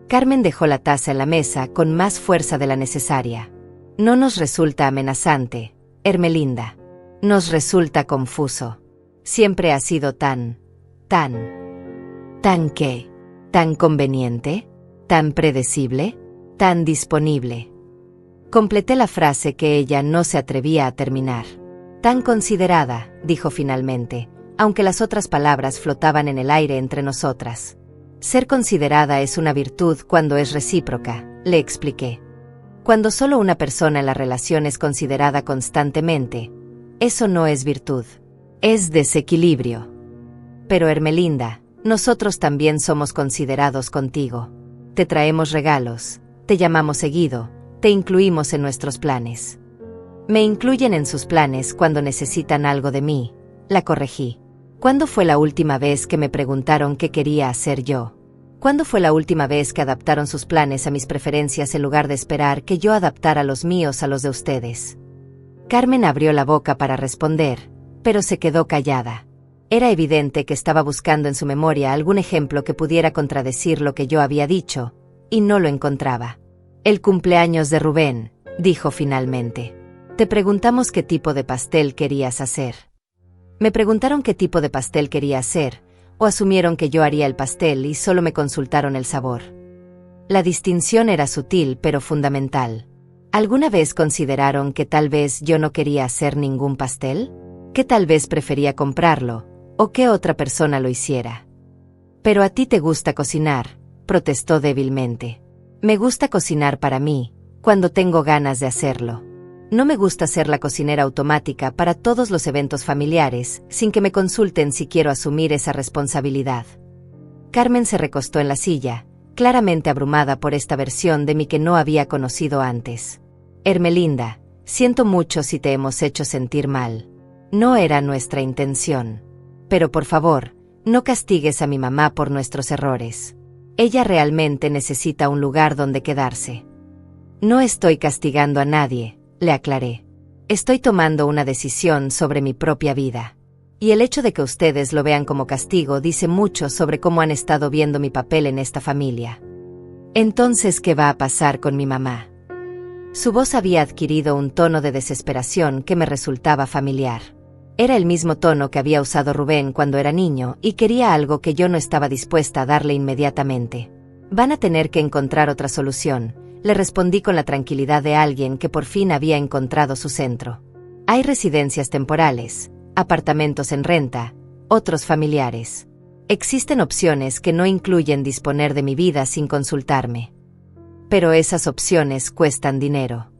Carmen dejó la taza en la mesa con más fuerza de la necesaria. No nos resulta amenazante, Hermelinda. Nos resulta confuso. Siempre ha sido ¿tan qué? ¿Tan conveniente? ¿Tan predecible? ¿Tan disponible? Completé la frase que ella no se atrevía a terminar. Tan considerada, dijo finalmente, aunque las otras palabras flotaban en el aire entre nosotras. Ser considerada es una virtud cuando es recíproca, le expliqué. Cuando solo una persona en la relación es considerada constantemente, eso no es virtud, es desequilibrio. Pero Hermelinda, nosotros también somos considerados contigo. Te traemos regalos, te llamamos seguido, te incluimos en nuestros planes. Me incluyen en sus planes cuando necesitan algo de mí, la corregí. ¿Cuándo fue la última vez que me preguntaron qué quería hacer yo? ¿Cuándo fue la última vez que adaptaron sus planes a mis preferencias en lugar de esperar que yo adaptara los míos a los de ustedes? Carmen abrió la boca para responder, pero se quedó callada. Era evidente que estaba buscando en su memoria algún ejemplo que pudiera contradecir lo que yo había dicho, y no lo encontraba. El cumpleaños de Rubén, dijo finalmente. Te preguntamos qué tipo de pastel querías hacer. Me preguntaron qué tipo de pastel quería hacer, o asumieron que yo haría el pastel y solo me consultaron el sabor. La distinción era sutil pero fundamental. ¿Alguna vez consideraron que tal vez yo no quería hacer ningún pastel? ¿Que tal vez prefería comprarlo, o que otra persona lo hiciera? Pero a ti te gusta cocinar, protestó débilmente. Me gusta cocinar para mí, cuando tengo ganas de hacerlo. No me gusta ser la cocinera automática para todos los eventos familiares, sin que me consulten si quiero asumir esa responsabilidad. Carmen se recostó en la silla, claramente abrumada por esta versión de mí que no había conocido antes. Ermelinda, siento mucho si te hemos hecho sentir mal. No era nuestra intención. Pero por favor, no castigues a mi mamá por nuestros errores. Ella realmente necesita un lugar donde quedarse. No estoy castigando a nadie, le aclaré. Estoy tomando una decisión sobre mi propia vida. Y el hecho de que ustedes lo vean como castigo dice mucho sobre cómo han estado viendo mi papel en esta familia. Entonces, ¿qué va a pasar con mi mamá? Su voz había adquirido un tono de desesperación que me resultaba familiar. Era el mismo tono que había usado Rubén cuando era niño y quería algo que yo no estaba dispuesta a darle inmediatamente. Van a tener que encontrar otra solución, le respondí con la tranquilidad de alguien que por fin había encontrado su centro. Hay residencias temporales, apartamentos en renta, otros familiares. Existen opciones que no incluyen disponer de mi vida sin consultarme. Pero esas opciones cuestan dinero.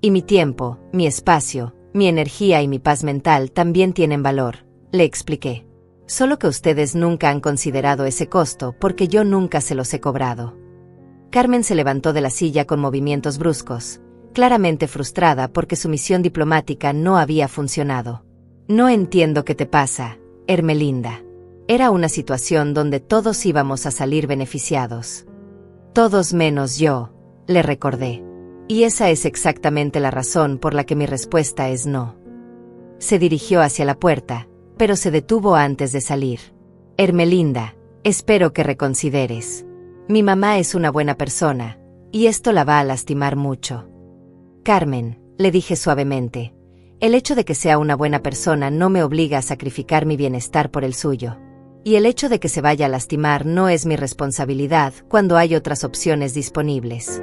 Y mi tiempo, mi espacio, mi energía y mi paz mental también tienen valor, le expliqué. Solo que ustedes nunca han considerado ese costo porque yo nunca se los he cobrado. Carmen se levantó de la silla con movimientos bruscos, claramente frustrada porque su misión diplomática no había funcionado. No entiendo qué te pasa, Ermelinda. Era una situación donde todos íbamos a salir beneficiados. Todos menos yo, le recordé. Y esa es exactamente la razón por la que mi respuesta es no. Se dirigió hacia la puerta, pero se detuvo antes de salir. Ermelinda, espero que reconsideres. Mi mamá es una buena persona, y esto la va a lastimar mucho. Carmen, le dije suavemente, el hecho de que sea una buena persona no me obliga a sacrificar mi bienestar por el suyo. Y el hecho de que se vaya a lastimar no es mi responsabilidad cuando hay otras opciones disponibles.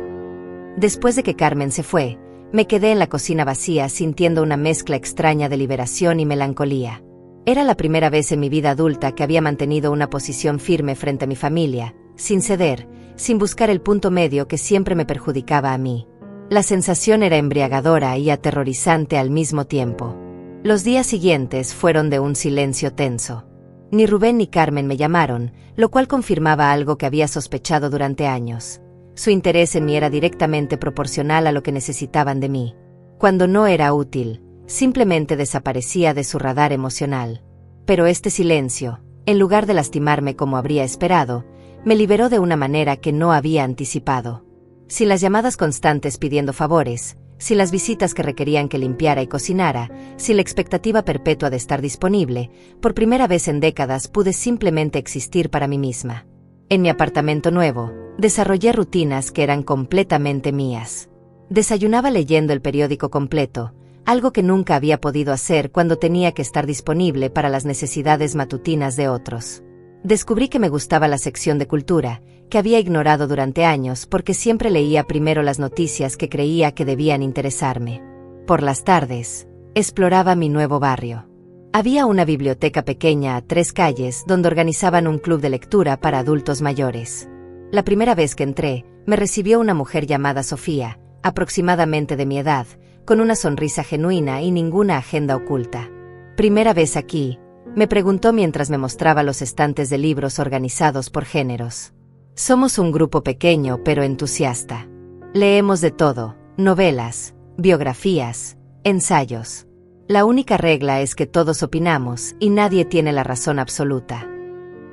Después de que Carmen se fue, me quedé en la cocina vacía sintiendo una mezcla extraña de liberación y melancolía. Era la primera vez en mi vida adulta que había mantenido una posición firme frente a mi familia, sin ceder, sin buscar el punto medio que siempre me perjudicaba a mí. La sensación era embriagadora y aterrorizante al mismo tiempo. Los días siguientes fueron de un silencio tenso. Ni Rubén ni Carmen me llamaron, lo cual confirmaba algo que había sospechado durante años. Su interés en mí era directamente proporcional a lo que necesitaban de mí. Cuando no era útil, simplemente desaparecía de su radar emocional. Pero este silencio, en lugar de lastimarme como habría esperado, me liberó de una manera que no había anticipado. Sin las llamadas constantes pidiendo favores, sin las visitas que requerían que limpiara y cocinara, sin la expectativa perpetua de estar disponible, por primera vez en décadas pude simplemente existir para mí misma. En mi apartamento nuevo, desarrollé rutinas que eran completamente mías. Desayunaba leyendo el periódico completo, algo que nunca había podido hacer cuando tenía que estar disponible para las necesidades matutinas de otros. Descubrí que me gustaba la sección de cultura, que había ignorado durante años porque siempre leía primero las noticias que creía que debían interesarme. Por las tardes, exploraba mi nuevo barrio. Había una biblioteca pequeña a 3 calles donde organizaban un club de lectura para adultos mayores. La primera vez que entré, me recibió una mujer llamada Sofía, aproximadamente de mi edad, con una sonrisa genuina y ninguna agenda oculta. «¿Primera vez aquí?», me preguntó mientras me mostraba los estantes de libros organizados por géneros. Somos un grupo pequeño pero entusiasta. Leemos de todo, novelas, biografías, ensayos. La única regla es que todos opinamos y nadie tiene la razón absoluta.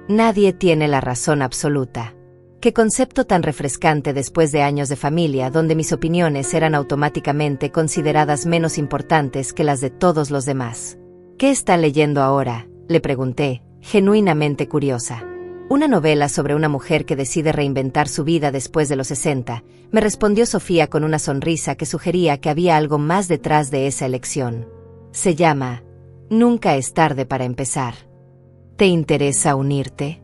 Nadie tiene la razón absoluta. Qué concepto tan refrescante después de años de familia donde mis opiniones eran automáticamente consideradas menos importantes que las de todos los demás. ¿Qué están leyendo ahora?, le pregunté, genuinamente curiosa. Una novela sobre una mujer que decide reinventar su vida después de los 60, me respondió Sofía con una sonrisa que sugería que había algo más detrás de esa elección. Se llama Nunca es tarde para empezar. ¿Te interesa unirte?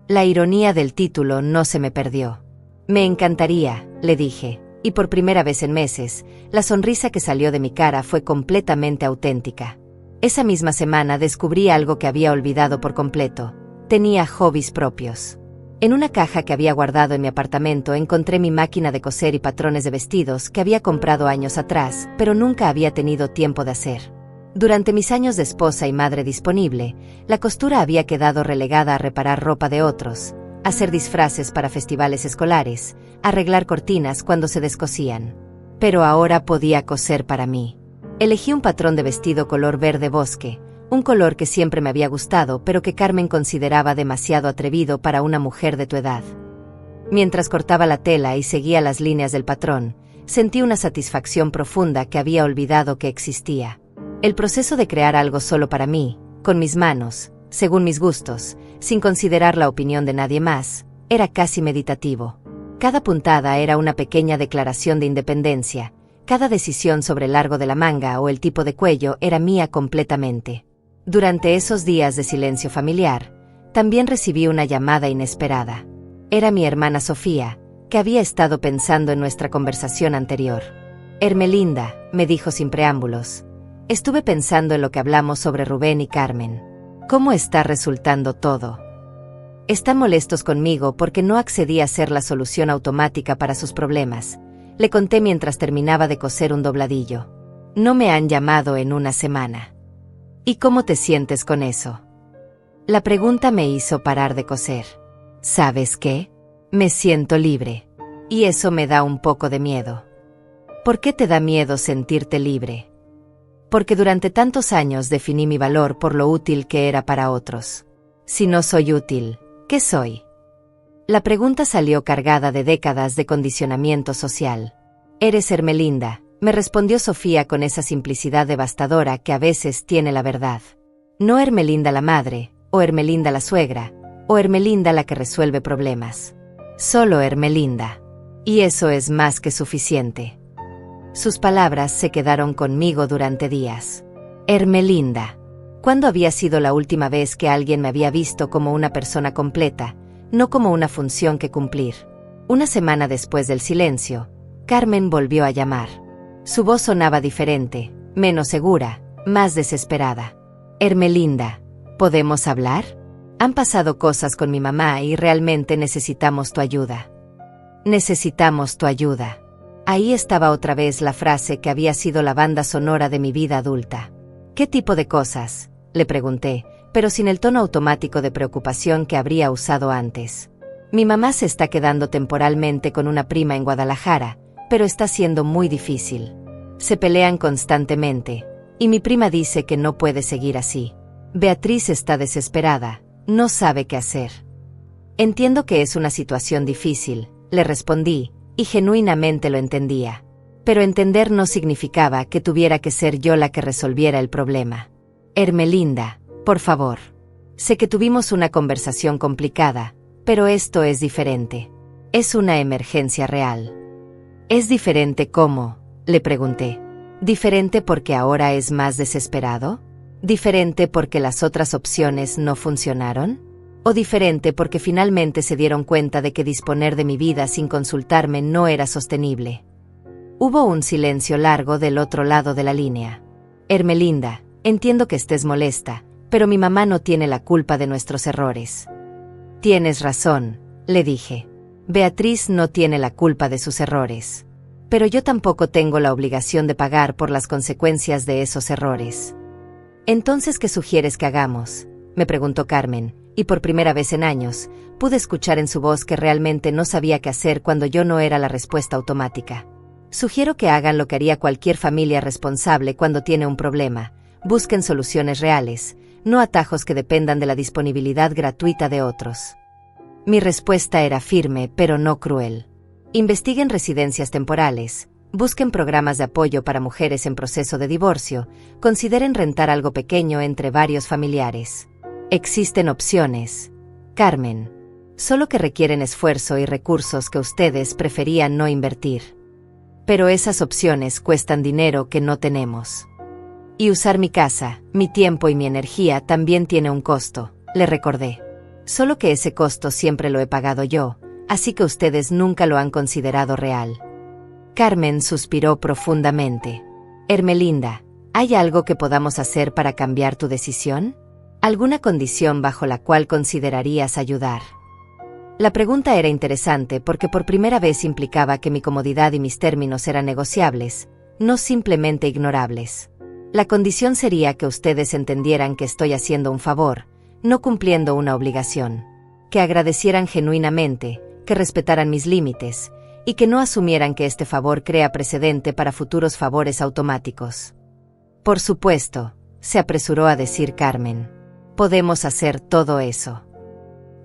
La ironía del título no se me perdió. Me encantaría, le dije, y por primera vez en meses, la sonrisa que salió de mi cara fue completamente auténtica. Esa misma semana descubrí algo que había olvidado por completo. Tenía hobbies propios. En una caja que había guardado en mi apartamento encontré mi máquina de coser y patrones de vestidos que había comprado años atrás, pero nunca había tenido tiempo de hacer. Durante mis años de esposa y madre disponible, la costura había quedado relegada a reparar ropa de otros, hacer disfraces para festivales escolares, arreglar cortinas cuando se descosían. Pero ahora podía coser para mí. Elegí un patrón de vestido color verde bosque, un color que siempre me había gustado pero que Carmen consideraba demasiado atrevido para una mujer de tu edad. Mientras cortaba la tela y seguía las líneas del patrón, sentí una satisfacción profunda que había olvidado que existía. El proceso de crear algo solo para mí, con mis manos, según mis gustos, sin considerar la opinión de nadie más, era casi meditativo. Cada puntada era una pequeña declaración de independencia, cada decisión sobre el largo de la manga o el tipo de cuello era mía completamente. Durante esos días de silencio familiar, también recibí una llamada inesperada. Era mi hermana Sofía, que había estado pensando en nuestra conversación anterior. Hermelinda, me dijo sin preámbulos. Estuve pensando en lo que hablamos sobre Rubén y Carmen. ¿Cómo está resultando todo? Están molestos conmigo porque no accedí a ser la solución automática para sus problemas, le conté mientras terminaba de coser un dobladillo. No me han llamado en una semana. ¿Y cómo te sientes con eso? La pregunta me hizo parar de coser. ¿Sabes qué? Me siento libre. Y eso me da un poco de miedo. ¿Por qué te da miedo sentirte libre? Porque durante tantos años definí mi valor por lo útil que era para otros. Si no soy útil, ¿qué soy? La pregunta salió cargada de décadas de condicionamiento social. Eres Hermelinda, me respondió Sofía con esa simplicidad devastadora que a veces tiene la verdad. No Hermelinda la madre, o Hermelinda la suegra, o Hermelinda la que resuelve problemas. Solo Hermelinda. Y eso es más que suficiente. Sus palabras se quedaron conmigo durante días. Hermelinda. ¿Cuándo había sido la última vez que alguien me había visto como una persona completa, no como una función que cumplir? Una semana después del silencio, Carmen volvió a llamar. Su voz sonaba diferente, menos segura, más desesperada. Hermelinda, ¿podemos hablar? Han pasado cosas con mi mamá y realmente necesitamos tu ayuda. Necesitamos tu ayuda. Ahí estaba otra vez la frase que había sido la banda sonora de mi vida adulta. ¿Qué tipo de cosas?, le pregunté, pero sin el tono automático de preocupación que habría usado antes. Mi mamá se está quedando temporalmente con una prima en Guadalajara, pero está siendo muy difícil. Se pelean constantemente, y mi prima dice que no puede seguir así. Beatriz está desesperada, no sabe qué hacer. Entiendo que es una situación difícil, le respondí, y genuinamente lo entendía. Pero entender no significaba que tuviera que ser yo la que resolviera el problema. Hermelinda, por favor. Sé que tuvimos una conversación complicada, pero esto es diferente. Es una emergencia real. ¿Es diferente cómo?, le pregunté. ¿Diferente porque ahora es más desesperado? ¿Diferente porque las otras opciones no funcionaron? ¿O diferente porque finalmente se dieron cuenta de que disponer de mi vida sin consultarme no era sostenible? Hubo un silencio largo del otro lado de la línea. Hermelinda, entiendo que estés molesta, pero mi mamá no tiene la culpa de nuestros errores. Tienes razón, le dije. Beatriz no tiene la culpa de sus errores. Pero yo tampoco tengo la obligación de pagar por las consecuencias de esos errores. Entonces, ¿qué sugieres que hagamos?, me preguntó Carmen, y por primera vez en años, pude escuchar en su voz que realmente no sabía qué hacer cuando yo no era la respuesta automática. Sugiero que hagan lo que haría cualquier familia responsable cuando tiene un problema. Busquen soluciones reales, no atajos que dependan de la disponibilidad gratuita de otros. Mi respuesta era firme, pero no cruel. Investiguen residencias temporales, busquen programas de apoyo para mujeres en proceso de divorcio, consideren rentar algo pequeño entre varios familiares. Existen opciones, Carmen, solo que requieren esfuerzo y recursos que ustedes preferían no invertir. Pero esas opciones cuestan dinero que no tenemos. Y usar mi casa, mi tiempo y mi energía también tiene un costo, le recordé. Solo que ese costo siempre lo he pagado yo, así que ustedes nunca lo han considerado real. Carmen suspiró profundamente. Hermelinda, ¿hay algo que podamos hacer para cambiar tu decisión? ¿Alguna condición bajo la cual considerarías ayudar? La pregunta era interesante porque por primera vez implicaba que mi comodidad y mis términos eran negociables, no simplemente ignorables. La condición sería que ustedes entendieran que estoy haciendo un favor, no cumpliendo una obligación. Que agradecieran genuinamente, que respetaran mis límites, y que no asumieran que este favor crea precedente para futuros favores automáticos. Por supuesto, se apresuró a decir Carmen. Podemos hacer todo eso.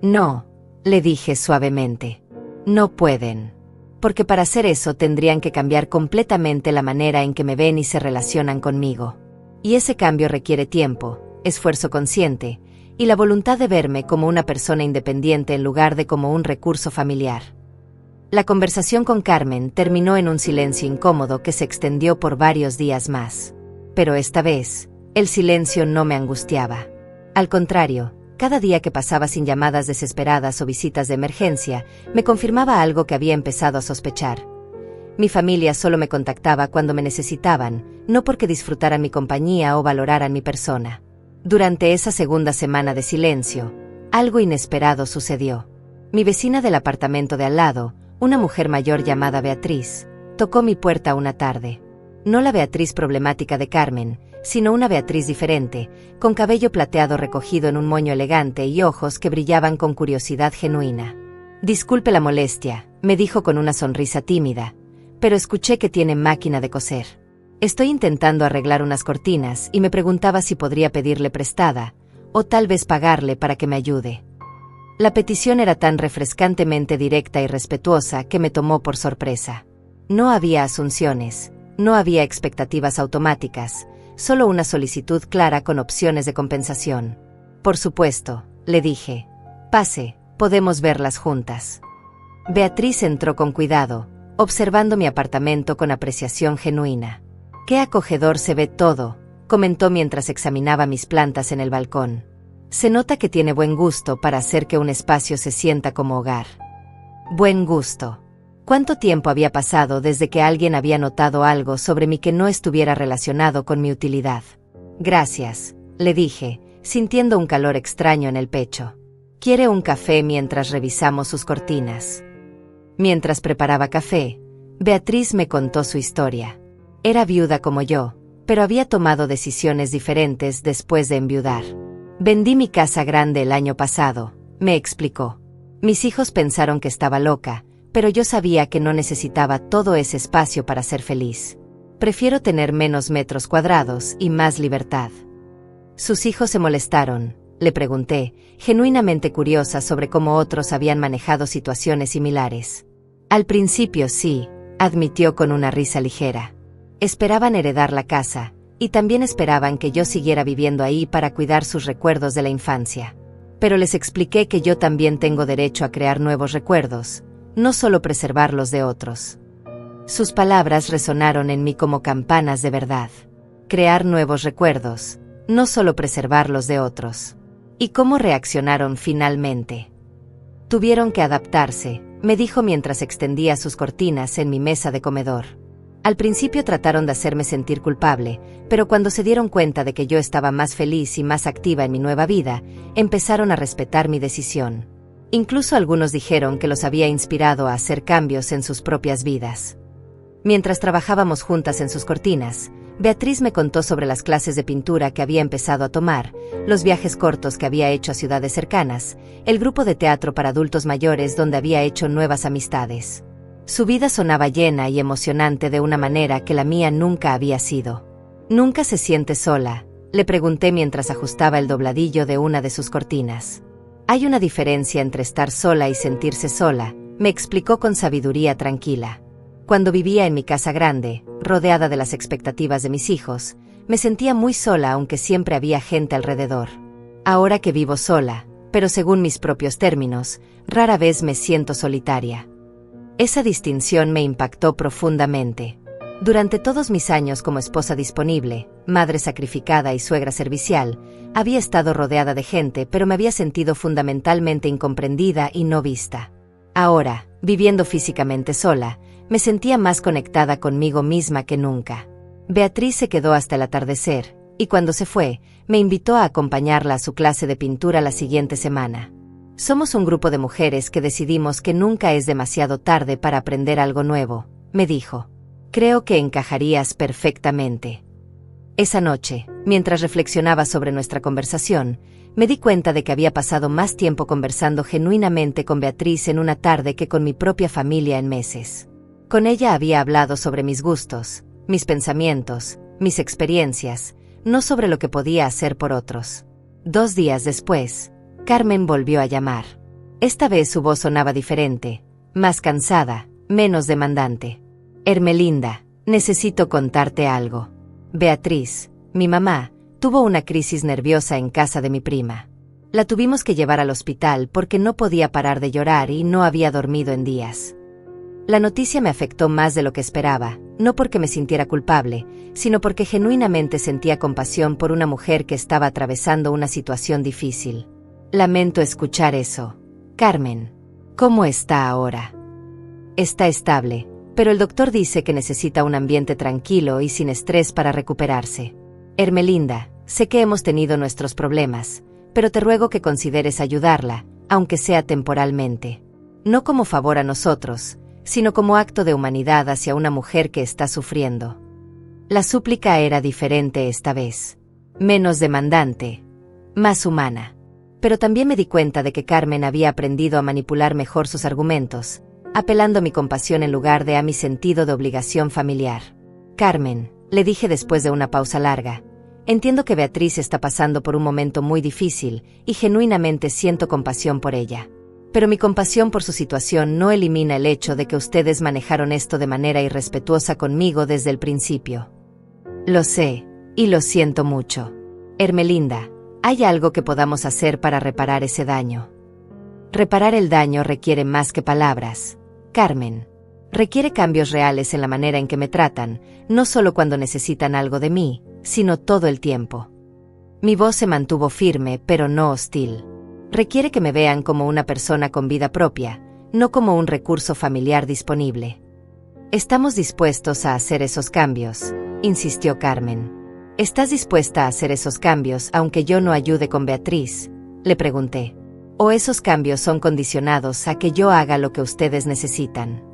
No, le dije suavemente. No pueden. Porque para hacer eso tendrían que cambiar completamente la manera en que me ven y se relacionan conmigo. Y ese cambio requiere tiempo, esfuerzo consciente, y la voluntad de verme como una persona independiente en lugar de como un recurso familiar. La conversación con Carmen terminó en un silencio incómodo que se extendió por varios días más. Pero esta vez, el silencio no me angustiaba. Al contrario, cada día que pasaba sin llamadas desesperadas o visitas de emergencia, me confirmaba algo que había empezado a sospechar. Mi familia solo me contactaba cuando me necesitaban, no porque disfrutaran mi compañía o valoraran mi persona. Durante esa segunda semana de silencio, algo inesperado sucedió. Mi vecina del apartamento de al lado, una mujer mayor llamada Beatriz, tocó mi puerta una tarde. No la Beatriz problemática de Carmen, sino una Beatriz diferente, con cabello plateado recogido en un moño elegante y ojos que brillaban con curiosidad genuina. Disculpe la molestia, me dijo con una sonrisa tímida, pero escuché que tiene máquina de coser. Estoy intentando arreglar unas cortinas y me preguntaba si podría pedirle prestada, o tal vez pagarle para que me ayude. La petición era tan refrescantemente directa y respetuosa que me tomó por sorpresa. No había asunciones, no había expectativas automáticas, solo una solicitud clara con opciones de compensación. Por supuesto, le dije. Pase, podemos verlas juntas. Beatriz entró con cuidado, observando mi apartamento con apreciación genuina. Qué acogedor se ve todo, comentó mientras examinaba mis plantas en el balcón. Se nota que tiene buen gusto para hacer que un espacio se sienta como hogar. Buen gusto. ¿Cuánto tiempo había pasado desde que alguien había notado algo sobre mí que no estuviera relacionado con mi utilidad? Gracias, le dije, sintiendo un calor extraño en el pecho. ¿Quiere un café mientras revisamos sus cortinas? Mientras preparaba café, Beatriz me contó su historia. Era viuda como yo, pero había tomado decisiones diferentes después de enviudar. Vendí mi casa grande el año pasado, me explicó. Mis hijos pensaron que estaba loca, pero yo sabía que no necesitaba todo ese espacio para ser feliz. Prefiero tener menos metros cuadrados y más libertad. ¿Sus hijos se molestaron?, le pregunté, genuinamente curiosa sobre cómo otros habían manejado situaciones similares. Al principio sí, admitió con una risa ligera. Esperaban heredar la casa, y también esperaban que yo siguiera viviendo ahí para cuidar sus recuerdos de la infancia. Pero les expliqué que yo también tengo derecho a crear nuevos recuerdos, no solo preservar los de otros. Sus palabras resonaron en mí como campanas de verdad. Crear nuevos recuerdos, no solo preservar los de otros. ¿Y cómo reaccionaron finalmente? Tuvieron que adaptarse, me dijo mientras extendía sus cortinas en mi mesa de comedor. Al principio trataron de hacerme sentir culpable, pero cuando se dieron cuenta de que yo estaba más feliz y más activa en mi nueva vida, empezaron a respetar mi decisión. Incluso algunos dijeron que los había inspirado a hacer cambios en sus propias vidas. Mientras trabajábamos juntas en sus cortinas, Beatriz me contó sobre las clases de pintura que había empezado a tomar, los viajes cortos que había hecho a ciudades cercanas, el grupo de teatro para adultos mayores donde había hecho nuevas amistades. Su vida sonaba llena y emocionante de una manera que la mía nunca había sido. ¿Nunca se siente sola?, le pregunté mientras ajustaba el dobladillo de una de sus cortinas. Hay una diferencia entre estar sola y sentirse sola, me explicó con sabiduría tranquila. Cuando vivía en mi casa grande, rodeada de las expectativas de mis hijos, me sentía muy sola aunque siempre había gente alrededor. Ahora que vivo sola, pero según mis propios términos, rara vez me siento solitaria. Esa distinción me impactó profundamente. Durante todos mis años como esposa disponible, madre sacrificada y suegra servicial, había estado rodeada de gente pero me había sentido fundamentalmente incomprendida y no vista. Ahora, viviendo físicamente sola, me sentía más conectada conmigo misma que nunca. Beatriz se quedó hasta el atardecer, y cuando se fue, me invitó a acompañarla a su clase de pintura la siguiente semana. Somos un grupo de mujeres que decidimos que nunca es demasiado tarde para aprender algo nuevo, me dijo. Creo que encajarías perfectamente. Esa noche, mientras reflexionaba sobre nuestra conversación, me di cuenta de que había pasado más tiempo conversando genuinamente con Beatriz en una tarde que con mi propia familia en meses. Con ella había hablado sobre mis gustos, mis pensamientos, mis experiencias, no sobre lo que podía hacer por otros. 2 días después, Carmen volvió a llamar. Esta vez su voz sonaba diferente, más cansada, menos demandante. Hermelinda, necesito contarte algo. Beatriz, mi mamá, tuvo una crisis nerviosa en casa de mi prima. La tuvimos que llevar al hospital porque no podía parar de llorar y no había dormido en días. La noticia me afectó más de lo que esperaba, no porque me sintiera culpable, sino porque genuinamente sentía compasión por una mujer que estaba atravesando una situación difícil. Lamento escuchar eso. Carmen, ¿cómo está ahora? Está estable, pero el doctor dice que necesita un ambiente tranquilo y sin estrés para recuperarse. Hermelinda, sé que hemos tenido nuestros problemas, pero te ruego que consideres ayudarla, aunque sea temporalmente. No como favor a nosotros, sino como acto de humanidad hacia una mujer que está sufriendo. La súplica era diferente esta vez. Menos demandante, más humana. Pero también me di cuenta de que Carmen había aprendido a manipular mejor sus argumentos, apelando a mi compasión en lugar de a mi sentido de obligación familiar. Carmen, le dije después de una pausa larga, entiendo que Beatriz está pasando por un momento muy difícil y genuinamente siento compasión por ella. Pero mi compasión por su situación no elimina el hecho de que ustedes manejaron esto de manera irrespetuosa conmigo desde el principio. Lo sé, y lo siento mucho. Hermelinda, ¿hay algo que podamos hacer para reparar ese daño? Reparar el daño requiere más que palabras. Carmen, requiere cambios reales en la manera en que me tratan, no solo cuando necesitan algo de mí, sino todo el tiempo. Mi voz se mantuvo firme, pero no hostil. Requiere que me vean como una persona con vida propia, no como un recurso familiar disponible. Estamos dispuestos a hacer esos cambios, insistió Carmen. ¿Estás dispuesta a hacer esos cambios aunque yo no ayude con Beatriz?, le pregunté. ¿O esos cambios son condicionados a que yo haga lo que ustedes necesitan?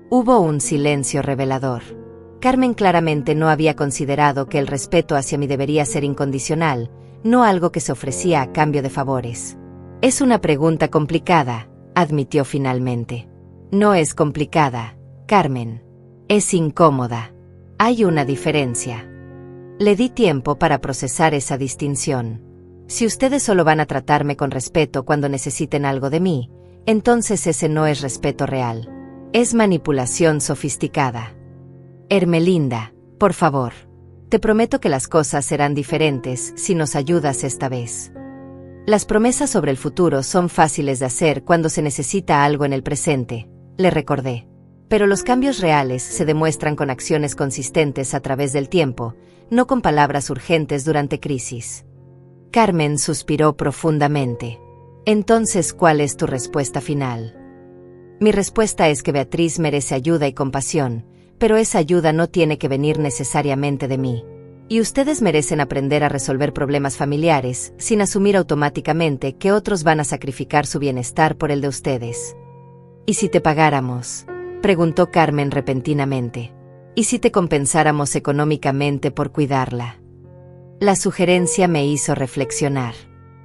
Hubo un silencio revelador. Carmen claramente no había considerado que el respeto hacia mí debería ser incondicional, no algo que se ofrecía a cambio de favores. Es una pregunta complicada, admitió finalmente. No es complicada, Carmen. Es incómoda. Hay una diferencia. Le di tiempo para procesar esa distinción. Si ustedes solo van a tratarme con respeto cuando necesiten algo de mí, entonces ese no es respeto real. Es manipulación sofisticada. Hermelinda, por favor. Te prometo que las cosas serán diferentes si nos ayudas esta vez. Las promesas sobre el futuro son fáciles de hacer cuando se necesita algo en el presente, le recordé. Pero los cambios reales se demuestran con acciones consistentes a través del tiempo, no con palabras urgentes durante crisis. Carmen suspiró profundamente. Entonces, ¿cuál es tu respuesta final? Mi respuesta es que Beatriz merece ayuda y compasión, pero esa ayuda no tiene que venir necesariamente de mí. Y ustedes merecen aprender a resolver problemas familiares, sin asumir automáticamente que otros van a sacrificar su bienestar por el de ustedes. ¿Y si te pagáramos?, preguntó Carmen repentinamente. ¿Y si te compensáramos económicamente por cuidarla? La sugerencia me hizo reflexionar.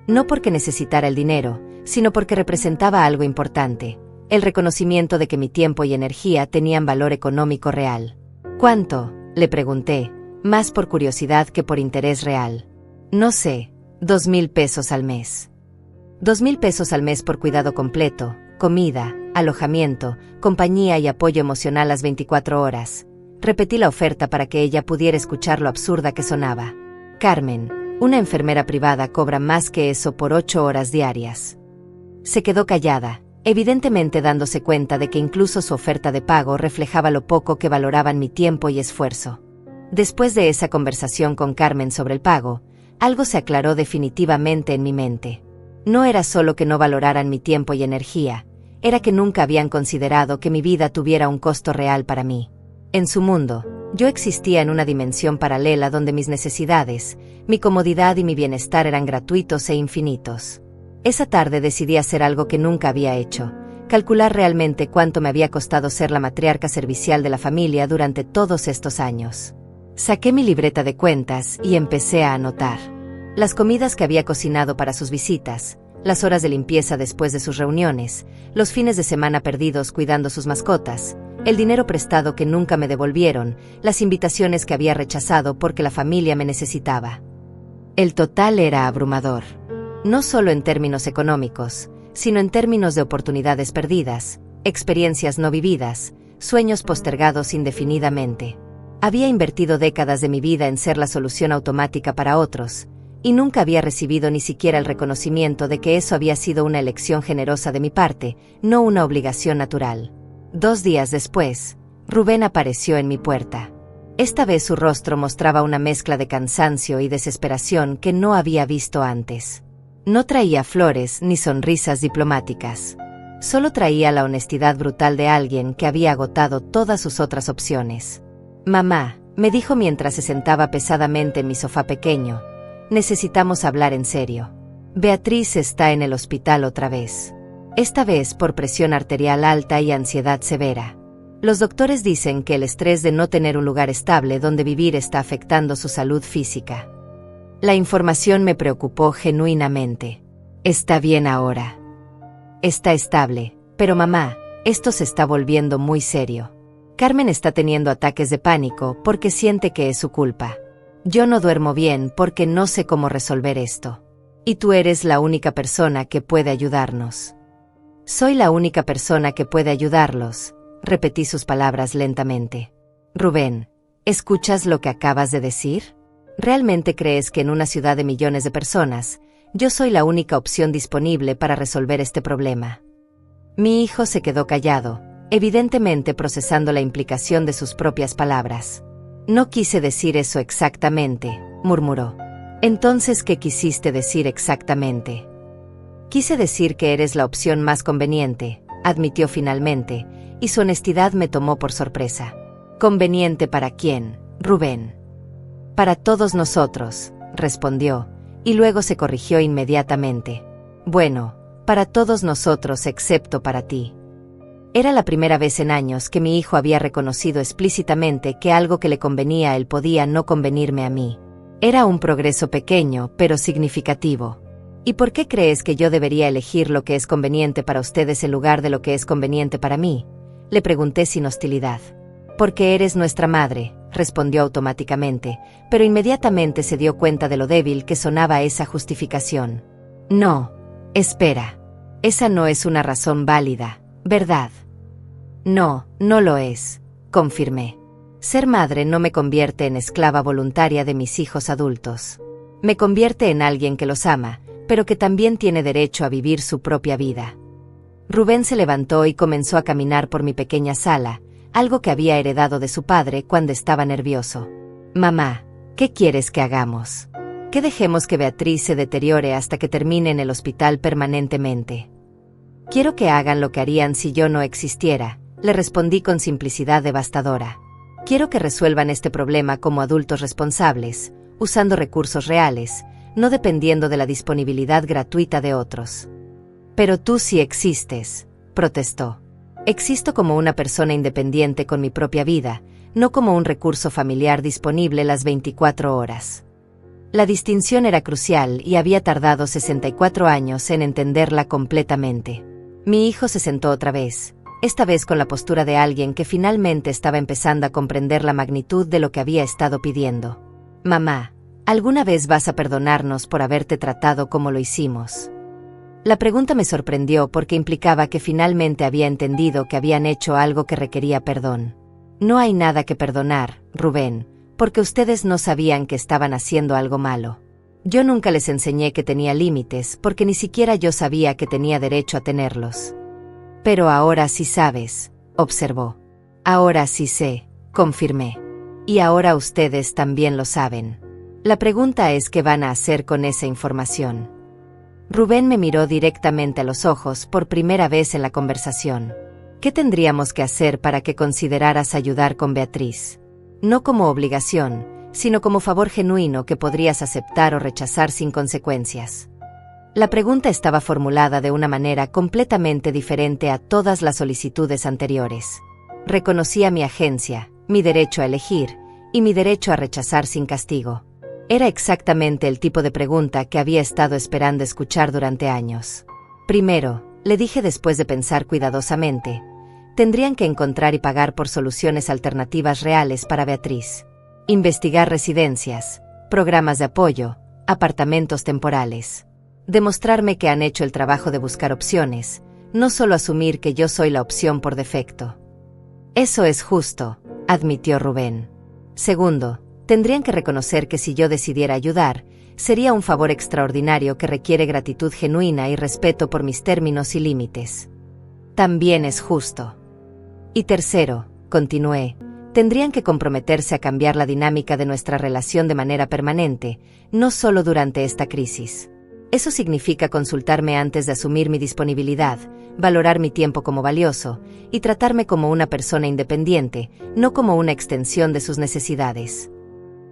No porque necesitara el dinero, sino porque representaba algo importante, el reconocimiento de que mi tiempo y energía tenían valor económico real. ¿Cuánto?, le pregunté, más por curiosidad que por interés real. No sé, 2,000 pesos al mes. 2,000 pesos al mes por cuidado completo, comida, alojamiento, compañía y apoyo emocional las 24 horas. Repetí la oferta para que ella pudiera escuchar lo absurda que sonaba. Carmen, una enfermera privada cobra más que eso por 8 horas diarias. Se quedó callada, evidentemente dándose cuenta de que incluso su oferta de pago reflejaba lo poco que valoraban mi tiempo y esfuerzo. Después de esa conversación con Carmen sobre el pago, algo se aclaró definitivamente en mi mente. No era solo que no valoraran mi tiempo y energía, era que nunca habían considerado que mi vida tuviera un costo real para mí. En su mundo, yo existía en una dimensión paralela donde mis necesidades, mi comodidad y mi bienestar eran gratuitos e infinitos. Esa tarde decidí hacer algo que nunca había hecho: calcular realmente cuánto me había costado ser la matriarca servicial de la familia durante todos estos años. Saqué mi libreta de cuentas y empecé a anotar las comidas que había cocinado para sus visitas, las horas de limpieza después de sus reuniones, los fines de semana perdidos cuidando sus mascotas, el dinero prestado que nunca me devolvieron, las invitaciones que había rechazado porque la familia me necesitaba. El total era abrumador, no solo en términos económicos, sino en términos de oportunidades perdidas, experiencias no vividas, sueños postergados indefinidamente. Había invertido décadas de mi vida en ser la solución automática para otros, y nunca había recibido ni siquiera el reconocimiento de que eso había sido una elección generosa de mi parte, no una obligación natural. 2 días después, Rubén apareció en mi puerta. Esta vez su rostro mostraba una mezcla de cansancio y desesperación que no había visto antes. No traía flores ni sonrisas diplomáticas. Solo traía la honestidad brutal de alguien que había agotado todas sus otras opciones. «Mamá», me dijo mientras se sentaba pesadamente en mi sofá pequeño, «necesitamos hablar en serio. Beatriz está en el hospital otra vez. Esta vez por presión arterial alta y ansiedad severa. Los doctores dicen que el estrés de no tener un lugar estable donde vivir está afectando su salud física». La información me preocupó genuinamente. «Está bien ahora. Está estable, pero mamá, esto se está volviendo muy serio. Carmen está teniendo ataques de pánico porque siente que es su culpa. Yo no duermo bien porque no sé cómo resolver esto. Y tú eres la única persona que puede ayudarnos». «Soy la única persona que puede ayudarlos», repetí sus palabras lentamente. «Rubén, ¿escuchas lo que acabas de decir? ¿Realmente crees que en una ciudad de millones de personas, yo soy la única opción disponible para resolver este problema?» Mi hijo se quedó callado, evidentemente procesando la implicación de sus propias palabras. «No quise decir eso exactamente», murmuró. «Entonces, ¿qué quisiste decir exactamente?» «Quise decir que eres la opción más conveniente», admitió finalmente, y su honestidad me tomó por sorpresa. «¿Conveniente para quién, Rubén?» «Para todos nosotros», respondió, y luego se corrigió inmediatamente. «Bueno, para todos nosotros excepto para ti». Era la primera vez en años que mi hijo había reconocido explícitamente que algo que le convenía a él podía no convenirme a mí. Era un progreso pequeño, pero significativo. «¿Y por qué crees que yo debería elegir lo que es conveniente para ustedes en lugar de lo que es conveniente para mí?», le pregunté sin hostilidad. «Porque eres nuestra madre», respondió automáticamente, pero inmediatamente se dio cuenta de lo débil que sonaba esa justificación. «No, espera. Esa no es una razón válida, ¿verdad?» «No, no lo es», confirmé. «Ser madre no me convierte en esclava voluntaria de mis hijos adultos. Me convierte en alguien que los ama, pero que también tiene derecho a vivir su propia vida». Rubén se levantó y comenzó a caminar por mi pequeña sala, algo que había heredado de su padre cuando estaba nervioso. «Mamá, ¿qué quieres que hagamos? ¿Que dejemos que Beatriz se deteriore hasta que termine en el hospital permanentemente?» «Quiero que hagan lo que harían si yo no existiera», le respondí con simplicidad devastadora. «Quiero que resuelvan este problema como adultos responsables, usando recursos reales, no dependiendo de la disponibilidad gratuita de otros». «Pero tú sí existes», protestó. «Existo como una persona independiente con mi propia vida, no como un recurso familiar disponible las 24 horas». La distinción era crucial y había tardado 64 años en entenderla completamente. Mi hijo se sentó otra vez, esta vez con la postura de alguien que finalmente estaba empezando a comprender la magnitud de lo que había estado pidiendo. «Mamá, ¿alguna vez vas a perdonarnos por haberte tratado como lo hicimos?» La pregunta me sorprendió porque implicaba que finalmente había entendido que habían hecho algo que requería perdón. «No hay nada que perdonar, Rubén, porque ustedes no sabían que estaban haciendo algo malo. Yo nunca les enseñé que tenía límites porque ni siquiera yo sabía que tenía derecho a tenerlos». «Pero ahora sí sabes», observó. «Ahora sí sé», confirmé. «Y ahora ustedes también lo saben. La pregunta es qué van a hacer con esa información». Rubén me miró directamente a los ojos por primera vez en la conversación. ¿Qué tendríamos que hacer para que consideraras ayudar con Beatriz? No como obligación, sino como favor genuino que podrías aceptar o rechazar sin consecuencias. La pregunta estaba formulada de una manera completamente diferente a todas las solicitudes anteriores. Reconocía mi agencia, mi derecho a elegir, y mi derecho a rechazar sin castigo. Era exactamente el tipo de pregunta que había estado esperando escuchar durante años. Primero, le dije después de pensar cuidadosamente, tendrían que encontrar y pagar por soluciones alternativas reales para Beatriz. Investigar residencias, programas de apoyo, apartamentos temporales. Demostrarme que han hecho el trabajo de buscar opciones, no solo asumir que yo soy la opción por defecto. Eso es justo, admitió Rubén. Segundo, tendrían que reconocer que si yo decidiera ayudar, sería un favor extraordinario que requiere gratitud genuina y respeto por mis términos y límites. También es justo. Y tercero, continué, tendrían que comprometerse a cambiar la dinámica de nuestra relación de manera permanente, no solo durante esta crisis. Eso significa consultarme antes de asumir mi disponibilidad, valorar mi tiempo como valioso, y tratarme como una persona independiente, no como una extensión de sus necesidades.